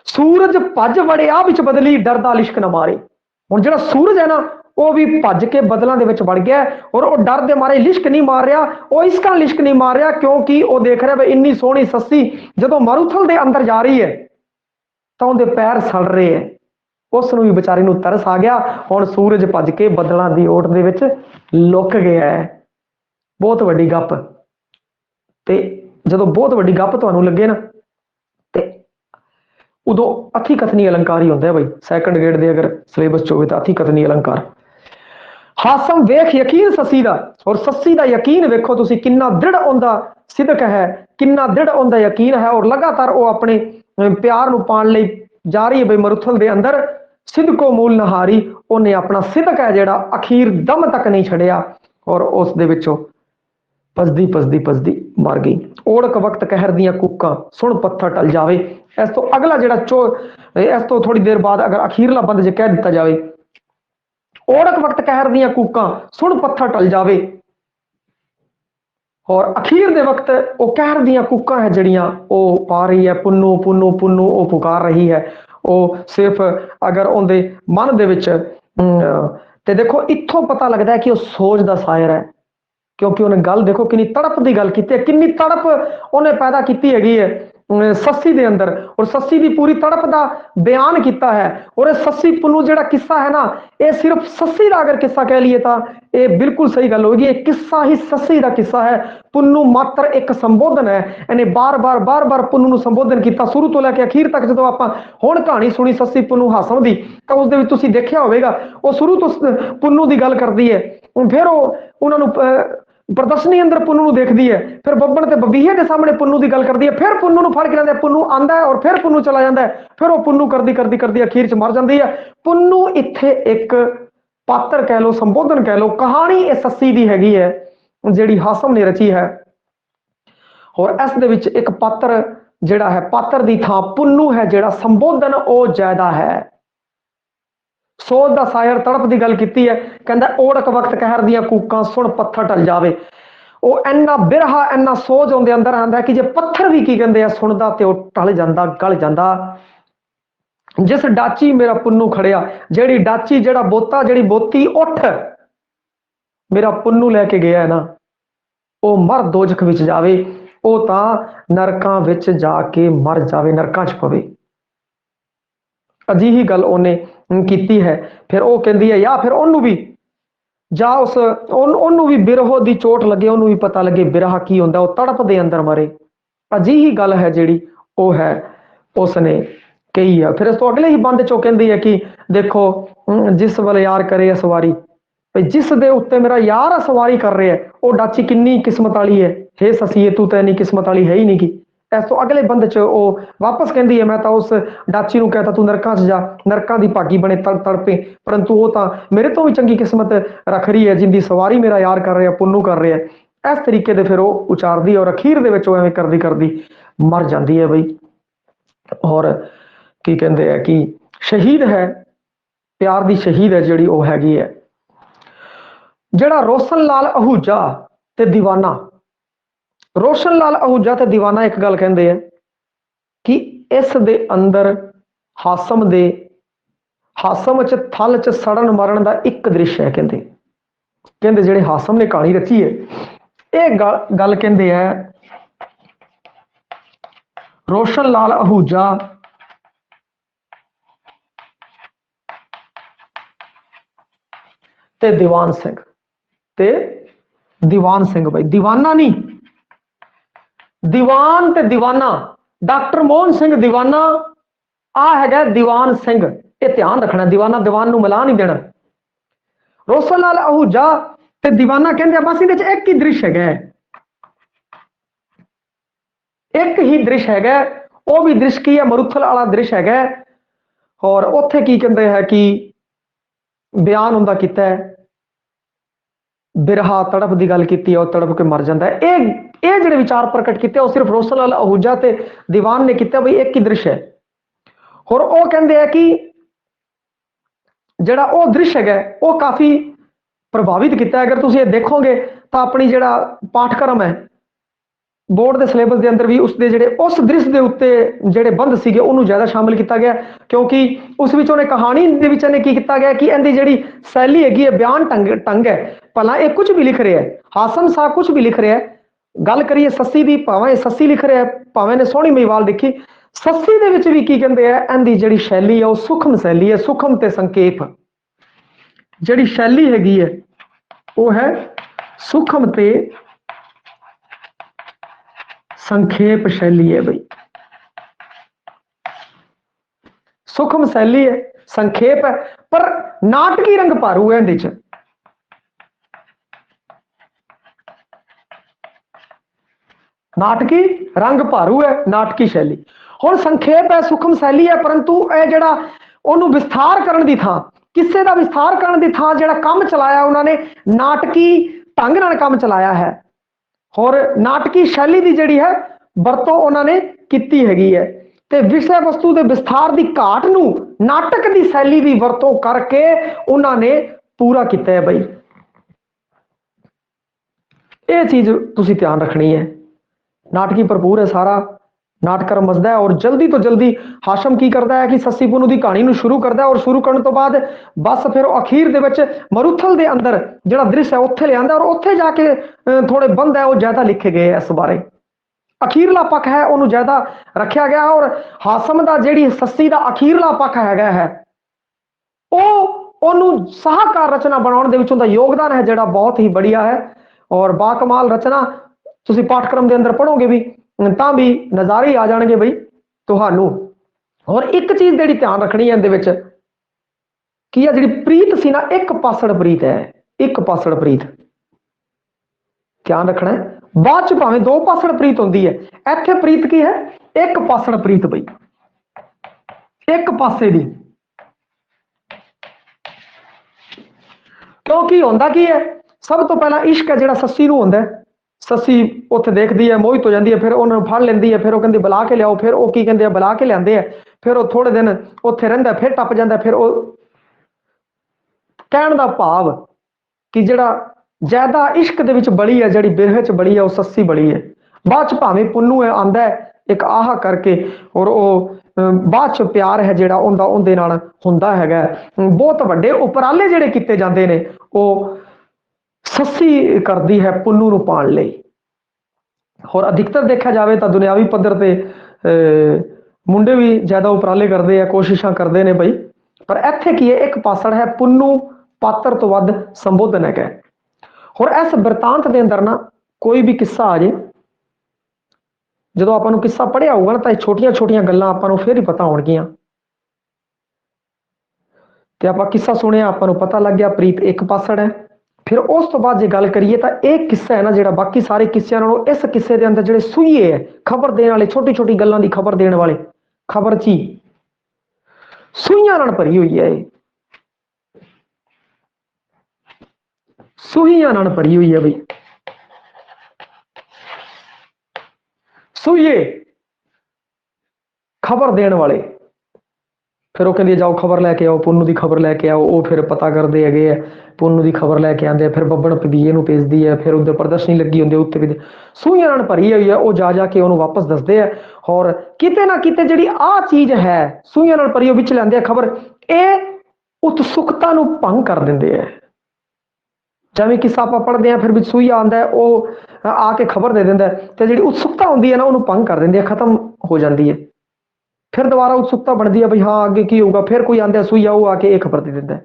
ਸੂਰਜ ਭੱਜ ਵੜਿਆ ਵਿੱਚ ਬਦਲੀ ਡਰਦਾ ਲਿਸ਼ਕ ਨਾ ਮਾਰੇ। ਹੁਣ ਜਿਹੜਾ ਸੂਰਜ ਹੈ ਨਾ ਉਹ ਵੀ ਭੱਜ ਕੇ ਬਦਲਾਂ ਦੇ ਵਿੱਚ ਵੜ ਗਿਆ ਔਰ ਉਹ ਡਰ ਦੇ ਮਾਰੇ ਲਿਸ਼ਕ ਨਹੀਂ ਮਾਰ ਰਿਹਾ। ਉਹ ਇਸ ਕਾਰਨ ਲਿਸ਼ਕ ਨਹੀਂ ਮਾਰ ਰਿਹਾ ਕਿਉਂਕਿ ਉਹ ਦੇਖ ਰਿਹਾ ਵੀ ਇੰਨੀ ਸੋਹਣੀ ਸੱਸੀ ਜਦੋਂ ਮਾਰੂਥਲ ਦੇ ਅੰਦਰ ਜਾ ਰਹੀ ਹੈ ਤਾਂ ਉਹਦੇ ਪੈਰ ਸੜ ਰਹੇ ਹੈ। ਉਸ ਨੂੰ ਵੀ ਵਿਚਾਰੇ ਨੂੰ ਤਰਸ ਆ ਗਿਆ। ਹੁਣ ਸੂਰਜ ਭੱਜ ਕੇ ਬੱਦਲਾਂ ਦੀ ਓਟ ਦੇ ਵਿੱਚ ਲੁਕ ਗਿਆ ਹੈ। ਬਹੁਤ ਵੱਡੀ ਗੱਪ। ਤੇ ਜਦੋਂ ਬਹੁਤ ਵੱਡੀ ਗੱਪ ਤੁਹਾਨੂੰ ਲੱਗੇ ਨਾ ਤੇ ਉਦੋਂ ਅਥੀ ਕਥਨੀ ਅਲੰਕਾਰ ਹੀ ਹੁੰਦਾ ਬਈ। ਸੈਕੰਡ ਗ੍ਰੇਡ ਦੇ ਅਗਰ ਸਿਲੇਬਸ ਚ ਹੋਵੇ ਤਾਂ ਅਥੀ ਕਥਨੀ ਅਲੰਕਾਰ। ਹਾਸਮ ਵੇਖ ਯਕੀਨ ਸੱਸੀ ਦਾ, ਔਰ ਸੱਸੀ ਦਾ ਯਕੀਨ ਵੇਖੋ ਤੁਸੀਂ ਕਿੰਨਾ ਦ੍ਰਿੜ ਉਹਦਾ ਸਿਦਕ ਹੈ, ਕਿੰਨਾ ਦ੍ਰਿੜ ਉਹਦਾ ਯਕੀਨ ਹੈ। ਔਰ ਲਗਾਤਾਰ ਉਹ ਆਪਣੇ ਪਿਆਰ ਨੂੰ ਪਾਉਣ ਲਈ ਜਾ ਰਹੀ ਹੈ ਬਈ ਮਰੂਥਲ ਦੇ ਅੰਦਰ। ਸਿਦਕੋ ਮੂਲ ਨਹਾਰੀ, ਉਹਨੇ ਆਪਣਾ ਸਿਦਕ ਹੈ ਜਿਹੜਾ ਅਖੀਰ ਦਮ ਤੱਕ ਨਹੀਂ ਛੱਡਿਆ ਔਰ ਉਸ ਦੇ ਵਿੱਚੋਂ ਪਸਦੀ ਪਸਦੀ ਪਸਦੀ ਮਰ ਗਈ। ਓੜਕ ਵਕਤ ਕਹਿਰ ਦੀਆਂ ਕੂਕਾਂ ਸੁਣ ਪੱਥਰ ਟਲ ਜਾਵੇ। ਇਸ ਤੋਂ ਅਗਲਾ ਜਿਹੜਾ ਇਸ ਤੋਂ ਥੋੜੀ ਦੇਰ ਬਾਅਦ ਅਗਰ ਅਖੀਰਲਾ ਬੰਦ ਜੇ ਕਹਿ ਦਿੱਤਾ ਜਾਵੇ, ਓੜਕ ਵਕਤ ਕਹਿਰ ਦੀਆਂ ਕੂਕਾਂ ਸੁਣ ਪੱਥਰ ਟਲ ਜਾਵੇ। ਔਰ ਅਖੀਰ ਦੇ ਵਕਤ ਉਹ ਕਹਿਰ ਦੀਆਂ ਕੂਕਾਂ ਹੈ ਜਿਹੜੀਆਂ ਉਹ ਪਾ ਰਹੀ ਹੈ, ਪੁੰਨੂ ਪੁੰਨੂ ਪੁੰਨੂ ਉਹ ਪੁਕਾਰ ਰਹੀ ਹੈ। ਉਹ ਸਿਰਫ ਅਗਰ ਉਹਦੇ ਮਨ ਦੇ ਵਿੱਚ ਤੇ ਦੇਖੋ ਇੱਥੋਂ ਪਤਾ ਲੱਗਦਾ ਹੈ ਕਿ ਉਹ ਸੋਚ ਦਾ ਸ਼ਾਇਰ ਹੈ, ਕਿਉਂਕਿ ਉਹਨੇ ਗੱਲ ਦੇਖੋ ਕਿੰਨੀ ਤੜਪ ਦੀ ਗੱਲ ਕੀਤੀ ਹੈ, ਕਿੰਨੀ ਤੜਪ ਉਹਨੇ ਪੈਦਾ ਕੀਤੀ ਹੈਗੀ ਹੈ। सस्सी दे अंदर और सस्सी की पूरी तड़प का बयान किया है। और ये सस्सी पुन्नू जो किस्सा है ना, ये सिर्फ सस्सी का अगर किस्सा कह लिए तो ये बिल्कुल सही गल होगी। ये किस्सा ही सस्सी का किस्सा है। पुन्नू मात्र एक संबोधन है, इन्हें बार बार पुन्नू संबोधन किया शुरू तो लैके अखीर तक। जो आप हुण कहानी सुनी सस्सी पुन्नू हासम की, तो उस देखा होगा वो शुरू तो पुन्नू की गल करती है, फिर उन्होंने प्रदर्शनी अंदर पुन्नू ਨੂੰ देखती है, फिर बब्बन ते बबीहे के सामने पुन्नू की गल करती है, फिर पुन्नू ਨੂੰ ਫੜ के लांदा, पुन्नू आंदा है और फिर पुन्नू चला जाता है, फिर वो पुन्नू करदी अखीर च मर जाती है। पुन्नू इत्थे एक पात्र कह लो, संबोधन कह लो, कहानी इस सस्सी की हैगी है जिहड़ी हासम ने रची है। और इस दे विच एक पात्र जिहड़ा है, पात्र की थां पुन्नू है, जिहड़ा संबोधन वो ज्यादा है। सोच का सायर तड़प की गल की है, कहता ओड़क वक्त कहर दियां कूकां सुन पत्थर टल जावे। वो इन्ना बिरहा इन्ना सोच उनके अंदर आंदा कि जे पत्थर भी की कहते हैं सुनता तो टल जाता गल जाता। जिस डाची मेरा पुन्नू खड़िया, जेड़ी डाची जेड़ा बोता जेड़ी बोती उठ मेरा पुन्नू लैके गया है ना, वो मर दोजख विच जावे, वो तां नरकां विच जाके मर जावे, नरकां च पवे। अजीही गल उन्हें कीती है। फिर वो कहती है या फिर उन्होंने भी जा उन्होंने भी बिरहो की चोट लगे, उन्होंने भी पता लगे बिरहा की होंदा, वो तड़प दे अंदर मरे। अजीही गल है जिहड़ी वो है उसने कही है। फिर इस तो अगले ही बंद चो कहती है कि देखो जिस वाल यार करे सवारी, जिस दे उत्ते मेरा यार सवारी कर रहे है, वो डाची किन्नी किस्मत वाली है। हे ससीए तू तो इन्नी किस्मत वाली है ही नहीं की। इस तो अगले बंद च वो वापस कहती है, मैं तो उस डाची को कहता तू नरकां च जा, नरकां की भागी बने तड़पे, परंतु वो तो मेरे तो भी चंगी किस्मत रख रही है, जिंदी सवारी मेरा यार कर रहा है, पुन्नू कर रहा है। इस तरीके से फिर वो उचारदी और अखीर दे विच वो एवें करदी मर जाती है बई। और की कहते हैं कि शहीद है, प्यार की शहीद है जिहड़ी वो हैगी है। जिहड़ा रोशन लाल आहूजा ते दीवाना, रोशन लाल आहूजा ते दीवाना एक गल कहते हैं कि इस दे अंदर हासम च थल च सड़न मरण का एक दृश्य है। कहते जिहड़े हासम ने कहानी रची है, ये गल कहते हैं रोशन लाल आहूजा ते दीवान सिंह भाई, दीवाना नहीं, दीवान ते दीवाना, डॉक्टर मोहन सिंह दीवाना आ है दीवान सिंह, ये ध्यान रखना, दीवाना दीवान मिला नहीं देना। रोशन लाल आहूजा ते दीवाना कहते बस ये एक ही दृश्य है, एक ही दृश्य है। वो भी दृश्य की है मरुथल वाला दृश्य है। और उत्थे की कहते हैं कि बयान उनका किया है, बिरहा तड़प की गल की, और तड़प के मर जाता है। ये जिहड़े विचार प्रकट किए सिर्फ रोशन लाल आहूजा ते दीवान ने किया बई एक ही दृश्य है। और वो कहते हैं कि जिहड़ा वो दृश्य है वो काफी प्रभावित किया। अगर तुम ये देखोगे तो अपनी जिहड़ा पाठक्रम है बोर्ड के सिलेबस के अंदर भी उसके जिहड़े उस दृश्य के उत्ते जिहड़े बंद सीगे उन्होंने ज्यादा शामिल किया गया, क्योंकि उस विच उन्हें कहानी दे विच ने की किया गया कि इहदी जिहड़ी शैली हैगी है, बयान ढंग है, भला ये कुछ भी लिख रहे हैं, हासम शाह कुछ भी लिख रहे हैं। गल करिए सस्सी की, भावें सस्सी लिख रहे हैं, भावें ने सोहनी महिवाल लिखी, सस्सी दे विच भी की कहते हैं इहदी जिहड़ी शैली है वो सूखम शैली है, सूखम ते संकेप। जिहड़ी शैली हैगी है वो है सूखम ते संक्षेप शैली है भाई, सूक्ष्म शैली है, संक्षेप है, पर नाटकी रंग भारू है। नाटकी रंग भारू है, नाटकी शैली। हुण संक्षेप है, सूक्ष्म शैली है, परंतु यह जिहड़ा उन्होंने विस्तार करने की थां, किस्से का विस्तार करने की थां जिहड़ा काम चलाया उन्होंने नाटकी ढंग नाल काम चलाया है। और नाटकी शैली की जिहड़ी है वरतों उन्होंने की हैगी है, ते विषय वस्तु के विस्तार की घाट नूं नाटक की शैली की वरतों करके उन्होंने पूरा किया है। बई ये चीज तुसीं ध्यान रखनी है। नाटकी भरपूर है, सारा नाटक रमजदा है। और जल्दी तो जल्दी हाशम की करता है कि सस्सी पुन्नू की कहानी नूं शुरू करता है, और शुरू करने तो बाद बस फिर अखीर दे विच मरुथल दे अंदर जिहड़ा दृश्य है उत्थे ले आंदा, और उत्थे जाके थोड़े बंद है वो ज्यादा लिखे गए इस बारे। ਅਖੀਰਲਾ ਪੱਖ ਹੈ ਉਹਨੂੰ ਜ਼ਿਆਦਾ ਰੱਖਿਆ ਗਿਆ ਔਰ ਹਾਸਮ ਦਾ ਜਿਹੜੀ ਸੱਸੀ ਦਾ ਅਖੀਰਲਾ ਪੱਖ ਹੈਗਾ ਹੈ ਉਹਨੂੰ ਸਾਹਕਾਰ ਰਚਨਾ ਬਣਾਉਣ ਦੇ ਵਿੱਚ ਉਹਦਾ ਯੋਗਦਾਨ ਹੈ ਜਿਹੜਾ ਬਹੁਤ ਹੀ ਬੜੀਆ ਹੈ ਔਰ ਬਾਕਮਾਲ ਰਚਨਾ ਤੁਸੀਂ ਪਾਠਕ੍ਰਮ ਦੇ ਅੰਦਰ ਪੜੋਗੇ ਵੀ ਤਾਂ ਵੀ ਨਜ਼ਾਰੇ ਆ ਜਾਣਗੇ ਬਈ ਤੁਹਾਨੂੰ। ਔਰ ਇੱਕ ਚੀਜ਼ ਜਿਹੜੀ ਧਿਆਨ ਰੱਖਣੀ ਹੈ ਇਹਦੇ ਵਿੱਚ ਕੀ ਆ, ਜਿਹੜੀ ਪ੍ਰੀਤ ਸੀ ਨਾ ਇੱਕ ਪਾਸੜ ਪ੍ਰੀਤ ਹੈ, ਇੱਕ ਪਾਸੜ ਪ੍ਰੀਤ ਧਿਆਨ ਰੱਖਣਾ ਹੈ। ਬਾਅਦ ਚ ਭਾਵੇਂ ਦੋ ਪਾਸੜ ਪ੍ਰੀਤ ਹੁੰਦੀ ਹੈ, ਇੱਥੇ ਪ੍ਰੀਤ ਕੀ ਹੈ ਇੱਕ ਪਾਸੜ ਪ੍ਰੀਤ ਬਈ, ਇੱਕ ਪਾਸੇ ਦੀ। ਕਿਉਂਕਿ ਹੁੰਦਾ ਕੀ ਹੈ ਸਭ ਤੋਂ ਪਹਿਲਾਂ ਇਸ਼ਕ ਹੈ ਜਿਹੜਾ ਸੱਸੀ ਨੂੰ ਹੁੰਦਾ, ਸੱਸੀ ਉੱਥੇ ਦੇਖਦੀ ਹੈ ਮੋਹਿਤ ਹੋ ਜਾਂਦੀ ਹੈ, ਫਿਰ ਉਹਨਾਂ ਨੂੰ ਫੜ ਲੈਂਦੀ ਹੈ, ਫਿਰ ਉਹ ਕਹਿੰਦੀ ਬੁਲਾ ਕੇ ਲਿਆਓ, ਫਿਰ ਉਹ ਕੀ ਕਹਿੰਦੇ ਆ ਬੁਲਾ ਕੇ ਲਿਆਂਦੇ ਆ, ਫਿਰ ਉਹ ਥੋੜੇ ਦਿਨ ਉੱਥੇ ਰਹਿੰਦਾ ਫਿਰ ਟੱਪ ਜਾਂਦਾ। ਫਿਰ ਉਹ ਕਹਿਣ ਦਾ ਭਾਵ ਕਿ ਜਿਹੜਾ ਜ਼ਿਆਦਾ ਇਸ਼ਕ ਦੇ ਵਿੱਚ ਬੜੀ ਹੈ, ਜਿਹੜੀ ਬਿਰਹ ਚ ਬੜੀ ਹੈ ਉਹ ਸੱਸੀ ਬੜੀ ਹੈ। ਬਾਅਦ ਚ ਭਾਵੇਂ ਪੁੰਨੂ ਆਂਦਾ ਇੱਕ ਆਹ ਕਰਕੇ ਔਰ ਉਹ ਬਾਅਦ ਚ ਪਿਆਰ ਹੈ ਜਿਹੜਾ ਉਹਦੇ ਨਾਲ ਹੁੰਦਾ ਹੈਗਾ। ਬਹੁਤ ਵੱਡੇ ਉਪਰਾਲੇ ਜਿਹੜੇ ਕੀਤੇ ਜਾਂਦੇ ਨੇ ਉਹ ਸੱਸੀ ਕਰਦੀ ਹੈ ਪੁੰਨੂ ਨੂੰ ਪਾਉਣ ਲਈ। ਹੋਰ ਅਧਿਕਤਰ ਦੇਖਿਆ ਜਾਵੇ ਤਾਂ ਦੁਨਿਆਵੀ ਪੱਧਰ ਤੇ ਮੁੰਡੇ ਵੀ ਜ਼ਿਆਦਾ ਉਪਰਾਲੇ ਕਰਦੇ ਆ, ਕੋਸ਼ਿਸ਼ਾਂ ਕਰਦੇ ਨੇ ਬਈ, ਪਰ ਇੱਥੇ ਕੀ ਹੈ ਇੱਕ ਪਾਸੜ ਹੈ, ਪੁੰਨੂ ਪਾਤਰ ਤੋਂ ਵੱਧ ਸੰਬੋਧਨ ਹੈਗਾ। ਹੋਰ ਇਸ ਬਿਰਤਾਂਤ ਦੇ ਅੰਦਰ ਨਾ ਕੋਈ ਵੀ ਕਿੱਸਾ ਆ ਜੇ, ਜਦੋਂ ਆਪਾਂ ਨੂੰ ਕਿੱਸਾ ਪੜ੍ਹਿਆ ਹੋਊਗਾ ਨਾ ਤਾਂ ਇਹ ਛੋਟੀਆਂ ਛੋਟੀਆਂ ਗੱਲਾਂ ਆਪਾਂ ਨੂੰ ਫਿਰ ਹੀ ਪਤਾ ਹੋਣਗੀਆਂ। ਤੇ ਆਪਾਂ ਕਿੱਸਾ ਸੁਣਿਆ, ਆਪਾਂ ਨੂੰ ਪਤਾ ਲੱਗ ਗਿਆ ਪ੍ਰੀਤ ਇੱਕ ਪਾਸੜ ਹੈ। ਫਿਰ ਉਸ ਤੋਂ ਬਾਅਦ ਜੇ ਗੱਲ ਕਰੀਏ ਤਾਂ ਇਹ ਕਿੱਸਾ ਹੈ ਨਾ ਜਿਹੜਾ ਬਾਕੀ ਸਾਰੇ ਕਿੱਸਿਆਂ ਨਾਲੋਂ ਇਸ ਕਿੱਸੇ ਦੇ ਅੰਦਰ ਜਿਹੜੇ ਸੂਈਏ ਹੈ ਖਬਰ ਦੇਣ ਵਾਲੇ, ਛੋਟੀ ਛੋਟੀ ਗੱਲਾਂ ਦੀ ਖਬਰ ਦੇਣ ਵਾਲੇ, ਖਬਰ ਚ ਸੂਈਆਂ ਨਾਲ ਭਰੀ ਹੋਈ ਹੈ, ਇਹ ਸੂਈਆਂ ਨਾਲ ਭਰੀ ਹੋਈ ਹੈ ਬਈ। ਸੂਈਏ ਖਬਰ ਦੇਣ ਵਾਲੇ, ਫਿਰ ਉਹ ਕਹਿੰਦੀ ਜਾਓ ਖਬਰ ਲੈ ਕੇ ਆਓ, ਪੁੰਨੂ ਦੀ ਖਬਰ ਲੈ ਕੇ ਆਓ। ਉਹ ਫਿਰ ਪਤਾ ਕਰਦੇ ਹੈਗੇ ਆ, ਪੁੰਨੂ ਦੀ ਖਬਰ ਲੈ ਕੇ ਆਉਂਦੇ ਆ, ਫਿਰ ਬੱਬਣ ਪਬੀਏ ਨੂੰ ਭੇਜਦੀ ਹੈ, ਫਿਰ ਉੱਧਰ ਪ੍ਰਦਰਸ਼ਨੀ ਲੱਗੀ ਹੁੰਦੀ ਉੱਥੇ ਵੀ ਸੂਈਆਂ ਨਾਲ ਭਰੀ ਹੋਈ ਹੈ। ਉਹ ਜਾ ਕੇ ਉਹਨੂੰ ਵਾਪਸ ਦੱਸਦੇ ਆ ਔਰ ਕਿਤੇ ਨਾ ਕਿਤੇ ਜਿਹੜੀ ਆਹ ਚੀਜ਼ ਹੈ ਸੂਈਆਂ ਨਾਲ ਭਰੀ ਉਹ ਵਿੱਚ ਲੈਂਦੇ ਆ ਖਬਰ, ਇਹ ਉਤਸੁਕਤਾ ਨੂੰ ਭੰਗ ਕਰ ਦਿੰਦੇ ਆ। ਜਿਵੇਂ ਕਿੱਸਾ ਆਪਾਂ ਪੜ੍ਹਦੇ ਆ ਫਿਰ ਵਿੱਚ ਸੂਈਆ ਆਉਂਦਾ, ਉਹ ਆ ਕੇ ਖਬਰ ਦੇ ਦਿੰਦਾ ਤੇ ਜਿਹੜੀ ਉਤਸੁਕਤਾ ਹੁੰਦੀ ਹੈ ਨਾ ਉਹਨੂੰ ਭੰਗ ਕਰ ਦਿੰਦੀ ਹੈ, ਖਤਮ ਹੋ ਜਾਂਦੀ ਹੈ। ਫਿਰ ਦੁਬਾਰਾ ਉਤਸੁਕਤਾ ਬਣਦੀ ਹੈ ਬਈ ਹਾਂ ਅੱਗੇ ਕੀ ਹੋਊਗਾ, ਫਿਰ ਕੋਈ ਆਂਦਾ ਸੂਈਆ ਉਹ ਆ ਕੇ ਇਹ ਖਬਰ ਦੇ ਦਿੰਦਾ।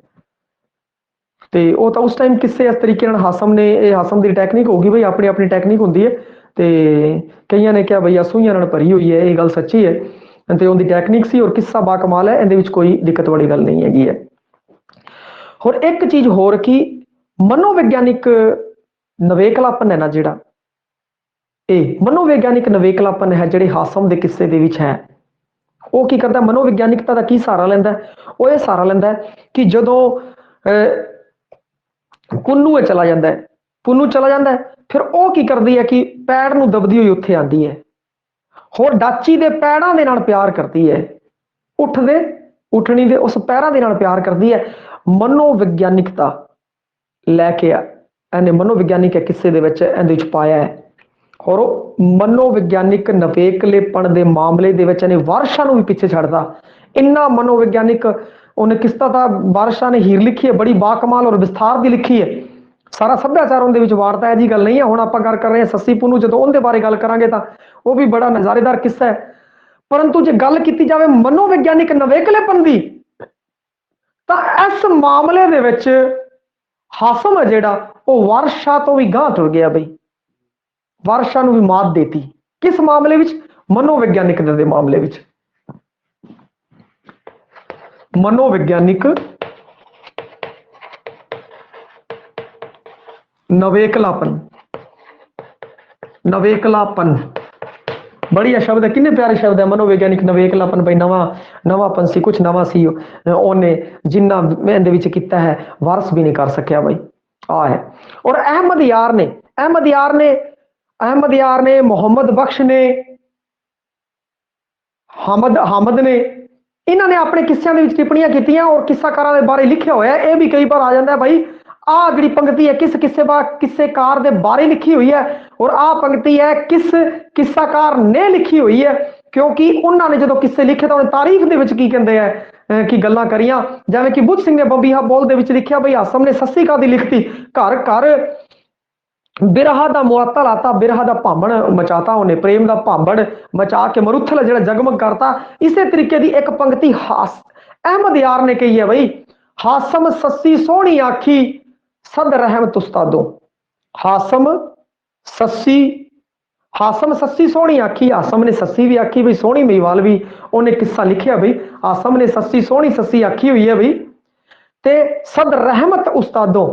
ਤੇ ਉਹ ਤਾਂ ਉਸ ਟਾਈਮ ਕਿਸੇ ਇਸ ਤਰੀਕੇ ਨਾਲ ਹਾਸਮ ਨੇ, ਇਹ ਹਾਸਮ ਦੀ ਟੈਕਨੀਕ ਹੋਗੀ ਬਈ, ਆਪਣੀ ਆਪਣੀ ਟੈਕਨੀਕ ਹੁੰਦੀ ਹੈ। ਤੇ ਕਈਆਂ ਨੇ ਕਿਹਾ ਬਈ ਆ ਸੂਈਆਂ ਨਾਲ ਭਰੀ ਹੋਈ ਹੈ, ਇਹ ਗੱਲ ਸੱਚੀ ਹੈ ਤੇ ਉਹਦੀ ਟੈਕਨੀਕ ਸੀ ਔਰ ਕਿੱਸਾ ਬਾ ਕਮਾਲ ਹੈ, ਇਹਦੇ ਵਿੱਚ ਕੋਈ ਦਿੱਕਤ ਵਾਲੀ ਗੱਲ ਨਹੀਂ ਹੈਗੀ ਹੈ। ਹੋਰ ਇੱਕ ਚੀਜ਼ ਹੋਰ ਕਿ ਮਨੋਵਿਗਿਆਨਿਕ ਨਵੇਕਲਾਪਨ ਹੈ ਨਾ ਜਿਹੜਾ, ਇਹ ਮਨੋਵਿਗਿਆਨਿਕ ਨਵੇਕਲਾਪਨ ਹੈ ਜਿਹੜੇ ਹਾਸਮ ਦੇ ਕਿੱਸੇ ਦੇ ਵਿੱਚ ਹੈ, ਉਹ ਕੀ ਕਰਦਾ ਮਨੋਵਿਗਿਆਨਿਕਤਾ ਦਾ ਕੀ ਸਹਾਰਾ ਲੈਂਦਾ, ਉਹ ਇਹ ਸਹਾਰਾ ਲੈਂਦਾ ਕਿ ਜਦੋਂ ਪੁੰਨੂ ਚਲਾ ਜਾਂਦਾ ਹੈ, ਪੁੰਨੂ ਚਲਾ ਜਾਂਦਾ ਹੈ, ਫਿਰ ਉਹ ਕੀ ਕਰਦੀ ਹੈ ਕਿ ਪੈੜ ਨੂੰ ਦਬਦੀ ਹੋਈ ਉੱਥੇ ਆਉਂਦੀ ਹੈ। ਹੋਰ ਡਾਚੀ ਦੇ ਪੈੜਾਂ ਦੇ ਨਾਲ ਪਿਆਰ ਕਰਦੀ ਹੈ, ਉੱਠਣੀ ਦੇ ਉਸ ਪੈਰਾਂ ਦੇ ਨਾਲ ਪਿਆਰ ਕਰਦੀ ਹੈ। ਮਨੋਵਿਗਿਆਨਿਕਤਾ ਲੈ ਕੇ ਇਹਨੇ ਮਨੋਵਿਗਿਆਨਿਕ ਕਿੱਸੇ ਦੇ ਵਿੱਚ ਇਹਦੇ ਵਿੱਚ ਪਾਇਆ ਹੈ। ਔਰ ਉਹ ਮਨੋਵਿਗਿਆਨਿਕ ਨਵੇਕਲੇਪਣ ਦੇ ਮਾਮਲੇ ਦੇ ਵਿੱਚ ਇਹਨੇ ਵਾਰਸ਼ਾਂ ਨੂੰ ਵੀ ਪਿੱਛੇ ਛੱਡਦਾ। ਇੰਨਾ ਮਨੋਵਿਗਿਆਨਿਕ ਉਹਨੇ ਕਿਸਤਾ ਤਾਂ ਵਾਰਸ਼ਾਂ ਨੇ ਹੀਰ ਲਿਖੀ ਹੈ, ਬੜੀ ਬਾਕਮਾਲ ਔਰ ਵਿਸਥਾਰ ਦੀ ਲਿਖੀ ਹੈ, ਸਾਰਾ ਸੱਭਿਆਚਾਰ ਉਹਦੇ ਵਿੱਚ ਵਾਰਤਾ ਹੈ ਜੀ ਗੱਲ ਨਹੀਂ ਹੈ। ਹੁਣ ਆਪਾਂ ਗੱਲ ਕਰ ਰਹੇ ਹਾਂ ਸੱਸੀ ਪੁੰਨੂ, ਜਦੋਂ ਉਹਦੇ ਬਾਰੇ ਗੱਲ ਕਰਾਂਗੇ ਤਾਂ ਉਹ ਵੀ ਬੜਾ ਨਜ਼ਾਰੇਦਾਰ ਕਿੱਸਾ ਹੈ। ਪਰੰਤੂ ਜੇ ਗੱਲ ਕੀਤੀ ਜਾਵੇ ਮਨੋਵਿਗਿਆਨਿਕ ਨਵੇਕਲੇਪਣ ਦੀ ਤਾਂ ਇਸ ਮਾਮਲੇ ਦੇ ਵਿੱਚ ਹਾਸਮ ਹੈ ਜਿਹੜਾ ਉਹ ਵਾਰਸ਼ਾ ਤੋਂ ਵੀ ਗਾਂਹ ਤੁਰ ਗਿਆ ਬਈ, ਵਾਰਸ਼ਾ ਨੂੰ ਵੀ ਮਾਤ ਦੇਤੀ। ਕਿਸ ਮਾਮਲੇ ਵਿੱਚ? ਮਨੋਵਿਗਿਆਨਿਕ ਦੇ ਮਾਮਲੇ ਵਿੱਚ। ਮਨੋਵਿਗਿਆਨਿਕ ਨਵੇਕਲਾਪਨ, ਨਵੇਕਲਾਪਨ ਬੜੀਆ ਸ਼ਬਦ ਹੈ, ਕਿੰਨੇ ਪਿਆਰੇ ਸ਼ਬਦ ਹੈ ਮਨੋਵਿਗਿਆਨਿਕ ਨਵੇਕਲਾਪਨ ਬਈ। ਨਵਾਂਪਨ ਸੀ, ਕੁਛ ਨਵਾਂ ਸੀ ਉਹਨੇ, ਜਿੰਨਾ ਇਹਦੇ ਵਿੱਚ ਕੀਤਾ ਹੈ ਵਾਰਸ ਵੀ ਨਹੀਂ ਕਰ ਸਕਿਆ ਬਈ, ਆ ਹੈ। ਔਰ ਅਹਿਮਦ ਯਾਰ ਨੇ ਮੁਹੰਮਦ ਬਖਸ਼ ਨੇ, ਹਾਮਦ ਨੇ, ਇਹਨਾਂ ਨੇ ਆਪਣੇ ਕਿੱਸਿਆਂ ਦੇ ਵਿੱਚ ਟਿੱਪਣੀਆਂ ਕੀਤੀਆਂ ਔਰ ਕਿੱਸਾਕਾਰਾਂ ਦੇ ਬਾਰੇ ਲਿਖਿਆ ਹੋਇਆ। ਇਹ ਵੀ ਕਈ ਵਾਰ ਆ ਜਾਂਦਾ ਬਈ ਆਹ ਜਿਹੜੀ ਪੰਕਤੀ ਹੈ ਕਿਸ ਕਿੱਸੇਕਾਰ ਦੇ ਬਾਰੇ ਲਿਖੀ ਹੋਈ ਹੈ ਔਰ ਆਹ ਪੰਕਤੀ ਹੈ ਕਿਸ ਕਿੱਸਾਕਾਰ ਨੇ ਲਿਖੀ ਹੋਈ ਹੈ, ਕਿਉਂਕਿ ਉਹਨਾਂ ਨੇ ਜਦੋਂ ਕਿੱਸੇ ਲਿਖੇ ਤਾਂ ਉਹਨੇ ਤਾਰੀਖ ਦੇ ਵਿੱਚ ਕੀ ਕਹਿੰਦੇ ਆ ਕੀ ਗੱਲਾਂ ਕਰੀਆਂ। ਜਿਵੇਂ ਕਿ ਬੁੱਧ ਸਿੰਘ ਨੇ ਬੰਬੀਹਾ ਬੋਲ ਦੇ ਵਿੱਚ ਲਿਖਿਆ ਬਈ ਹਾਸਮ ਨੇ ਸੱਸੀ ਕਾਦੀ ਲਿਖਤੀ, ਘਰ ਘਰ बिरहा दा मुअत्ता लाता, बिरहा दा भांबड़ मचाता उन्हें, प्रेम दा भांबड़ मचा के मरुथल जिहड़ा जगमग करता। इसे तरीके की एक पंक्ति हास अहमद यार ने कही है भाई, हासम सस्सी सोहनी आखी सद रहमत उस्तादों। हासम सस्सी, हासम सस्सी सोहनी आखी, हासम ने सस्सी भी आखी भाई सोहनी, मेवाल भी उन्हें किस्सा लिखिया भाई, हासम ने सस्सी सोहनी सस्सी आखी हुई है भाई, ते सद रहमत उस्तादों।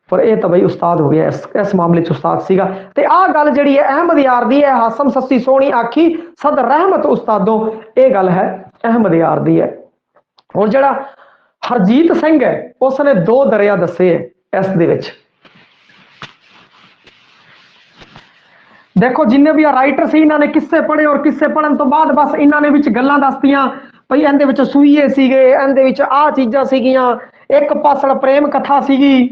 पर यह तो भाई उस्ताद हो गया, इस मामले च उस्ताद सीगा। ते आ गल जिहड़ी है अहमद यार दी है, हासम सस्सी सोहनी आखी सद रहमत उस्तादों, ये गल है अहमद यार दी है। और जिहड़ा हरजीत सिंह है उसने दो दरिया दसे है इस दे विच। देखो जिन्ने भी राइटर से इन्होंने किस्से पढ़े और किस्से पढ़न तो बाद बस इन्होंने विच गल्लां दसदियां भई इहदे विच सूईए सीगे, इहदे विच आ चीज़ां सीगियां, एक पासड़ प्रेम कथा सीगी।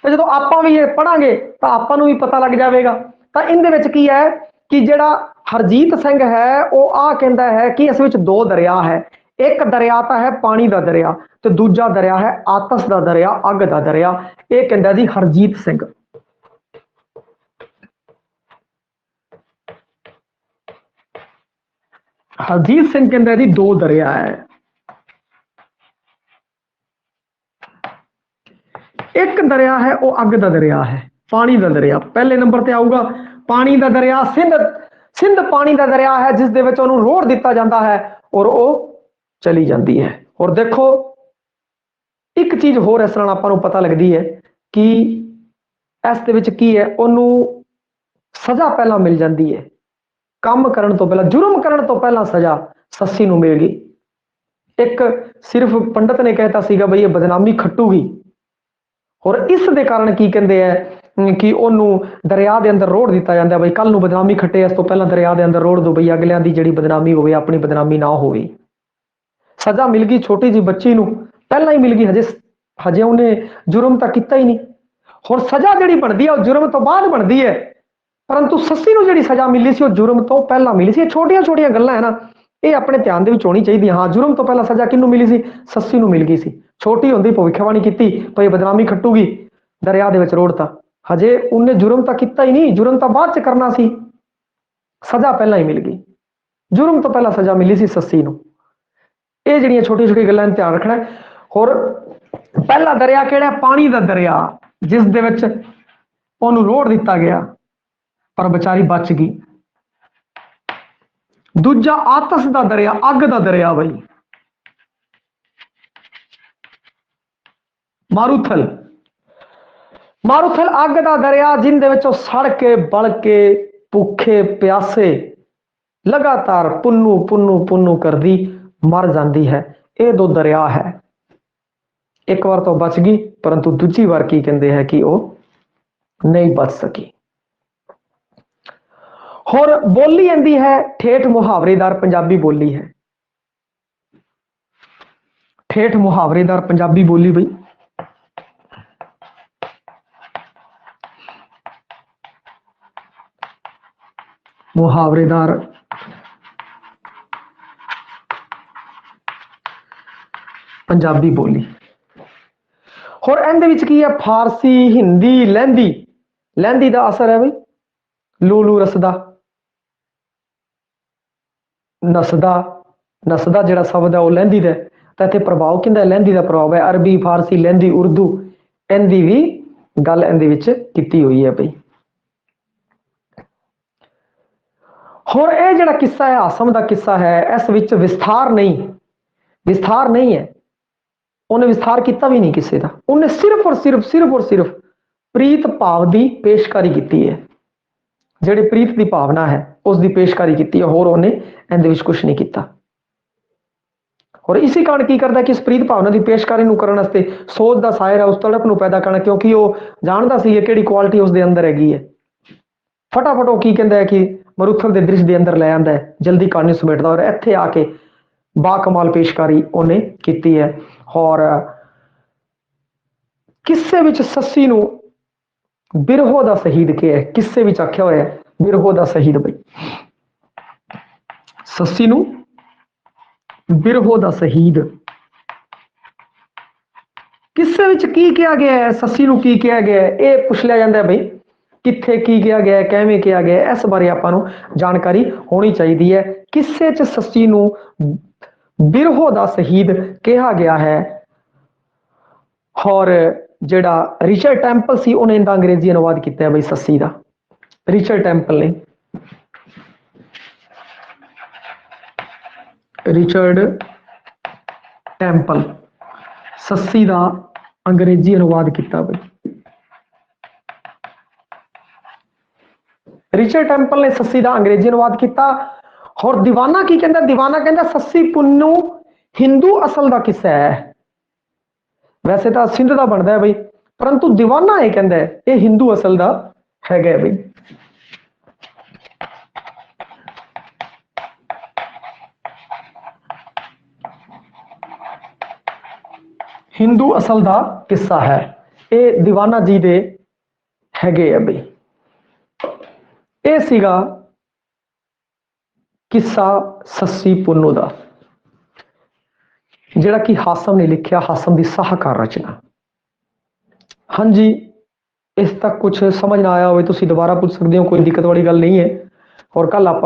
तो जो आप भी ये पढ़ांगे तो आपको भी पता लग जाएगा। तो इहदे विच की है कि जिहड़ा हरजीत सिंह है वो आ कहता है कि इस विच दो दरिया है, एक दरिया तो है पानी का दरिया, तो दूजा दरिया है आतस का दरिया, अग का दरिया। ये कहता जी हरजीत सिंह। हरजीत सिंह कहता जी दो दरिया है, एक दरिया है वो अग का दरिया है, पानी का दरिया। पहले नंबर पर आऊगा पानी का दरिया सिंध, सिंध पानी का दरिया है जिस दे विच उहनूं रोड़ दिता जाता है और वो चली जाती है। और देखो एक चीज होर इस नाल आपां नूं पता लगती है कि इस दे विच की है, उहनूं सज़ा पहला मिल जाती है, काम करन तो पहला, जुर्म करन तो पहला सज़ा सस्सी नूं मिल गई। एक सिर्फ पंडित ने कहता सीगा बई ये बदनामी खट्टूगी, और इस दे कारण की कहते हैं कि उन्होंने दरिया के अंदर रोड़ दिता जाता है बई कल नूं बदनामी खट्टे, इस तो पहला दरिया के अंदर रोड़ दो बई अगलियां दी जिहड़ी बदनामी होवे अपनी बदनामी ना होवे। सज़ा मिल गई छोटी जी बच्ची नूं पहला ही मिल गई, हजे हजे उन्हें जुर्म तो किया ही नहीं। और सज़ा जिहड़ी बनती है जुर्म तो बाद बनती है, परंतु सस्सी नूं जिहड़ी सज़ा मिली सी जुर्म तो पहला मिली सी। छोटिया छोटिया गल्लां है ना, ये अपने ध्यान दे विच होनी चाहिए। हाँ जुर्म तो पहला सज़ा किनूं मिली सी, सस्सी नूं मिल गई सी। छोटी होंदी भविष्यवाणी की भई बदनामी खट्टूगी, दरिया दे विच रोड़ता, हजे उन्हें जुर्म तो किया ही नहीं, जुर्म तो बाद च करना सी, सज़ा पहला ही मिल गई। जुर्म तो पहला सज़ा मिली सी सस्सी नूं। ये जिहड़ियां छोटी छोटी गल्लां ध्यान रखना है। और पहला दरिया किहड़ा, पानी का दरिया, जिस दे विच उहनूं रोड़ दिता गया पर बेचारी बच गई। दूजा आतस का दरिया, अग का दरिया बई मारूथल, मारूथल अग का दरिया जिंदे विच सड़ के बल के भूखे प्यासे लगातार पुन्नू पुन्नू पुन्नू करदी मर जाती है। ये दो दरिया है। एक बार तो बच गई परंतु दूजी बार की कहते हैं कि वो नहीं बच सकी। और बोली आंदी है ठेठ मुहावरेदार पंजाबी बोली है, ठेठ मुहावरेदार पंजाबी बोली बई मुहावरेदार पंजाबी बोली। और इहदे विच की है फारसी हिंदी लहंदी, लहंदी का असर है बई लूलू रसदा नसदा, नसदा जिहड़ा शब्द है वह लहंदी का, तो इत्थे प्रभाव किंदा लहंदी का प्रभाव है, अरबी फारसी लहंदी उर्दू इहदी भी गल इहदे विच कीती हुई है बई। और यह जिहड़ा किस्सा है आसम का किस्सा है, इस विच विस्तार नहीं, विस्तार नहीं है, उन्हें विस्तार किया भी नहीं किसी का, उन्हें सिर्फ और सिर्फ सिर्फ और सिर्फ प्रीत भाव की पेशकारी की है, जिहड़ी प्रीत की भावना है उसकी पेशकारी की है, होर उन्हें इहदे विच कुछ नहीं किया। और इसी कारण की करता कि इस प्रीत भावना की पेशकारी करने वास्ते सोच का सायर है उस तड़प को पैदा करना, क्योंकि वो जानता सी कि क्वालिटी उसके अंदर हैगी है। फटाफट वो की कहता है कि मरुथल के दृश्य के अंदर ले आता है, जल्दी कहानी समेटता, और इत्थे आके बाकमाल पेशकारी उन्हें की है। और किस्से विच सस्सी नूं बिरहो दा शहीद के है, किस्से विच आख्या होया है बिरहो दा शहीद बई, सस्सी नूं बिरहो दा शहीद। किस्से विच की किया गया है, सस्सी नूं की किया गया है, ये पूछ लिया जाता है भाई कित्थे की किया गया, किवें किया गया, इस बारे आपां नूं जानकारी होनी चाहिदी है। किस्से च सस्सी नूं बिरहो दा शहीद कहा गया है और जिहड़ा रिचर्ड टैंपल सी उन्हें इहदा अंग्रेजी अनुवाद किया है बई सस्सी दा, रिचर्ड टैंपल ने रिचर्ड टैंपल सस्सी दा अंग्रेजी अनुवाद किया बई। रिचर्ड टैंपल ने सस्सी दा अंग्रेजी अनुवाद किया। और दीवाना की कहता, दीवाना कहता सस्सी पुन्नू हिंदू असल का किस्सा है। वैसे तो सिंध का बनता है बई, परंतु दीवाना यह कहता है ये हिंदू असल का है बई। हिंदू असल का किस्सा है, ये दीवाना जी दे हैगे है बई। ਇਹ ਸੀਗਾ किस्सा सस्सी पुन्नू ਦਾ, ਜਿਹੜਾ कि हासम ने लिखा, हासम की साहकार रचना। हाँ जी, इस तक कुछ समझ ना आया हो तो दोबारा पूछ सकते हो, कोई दिक्कत वाली गल नहीं है। और कल आप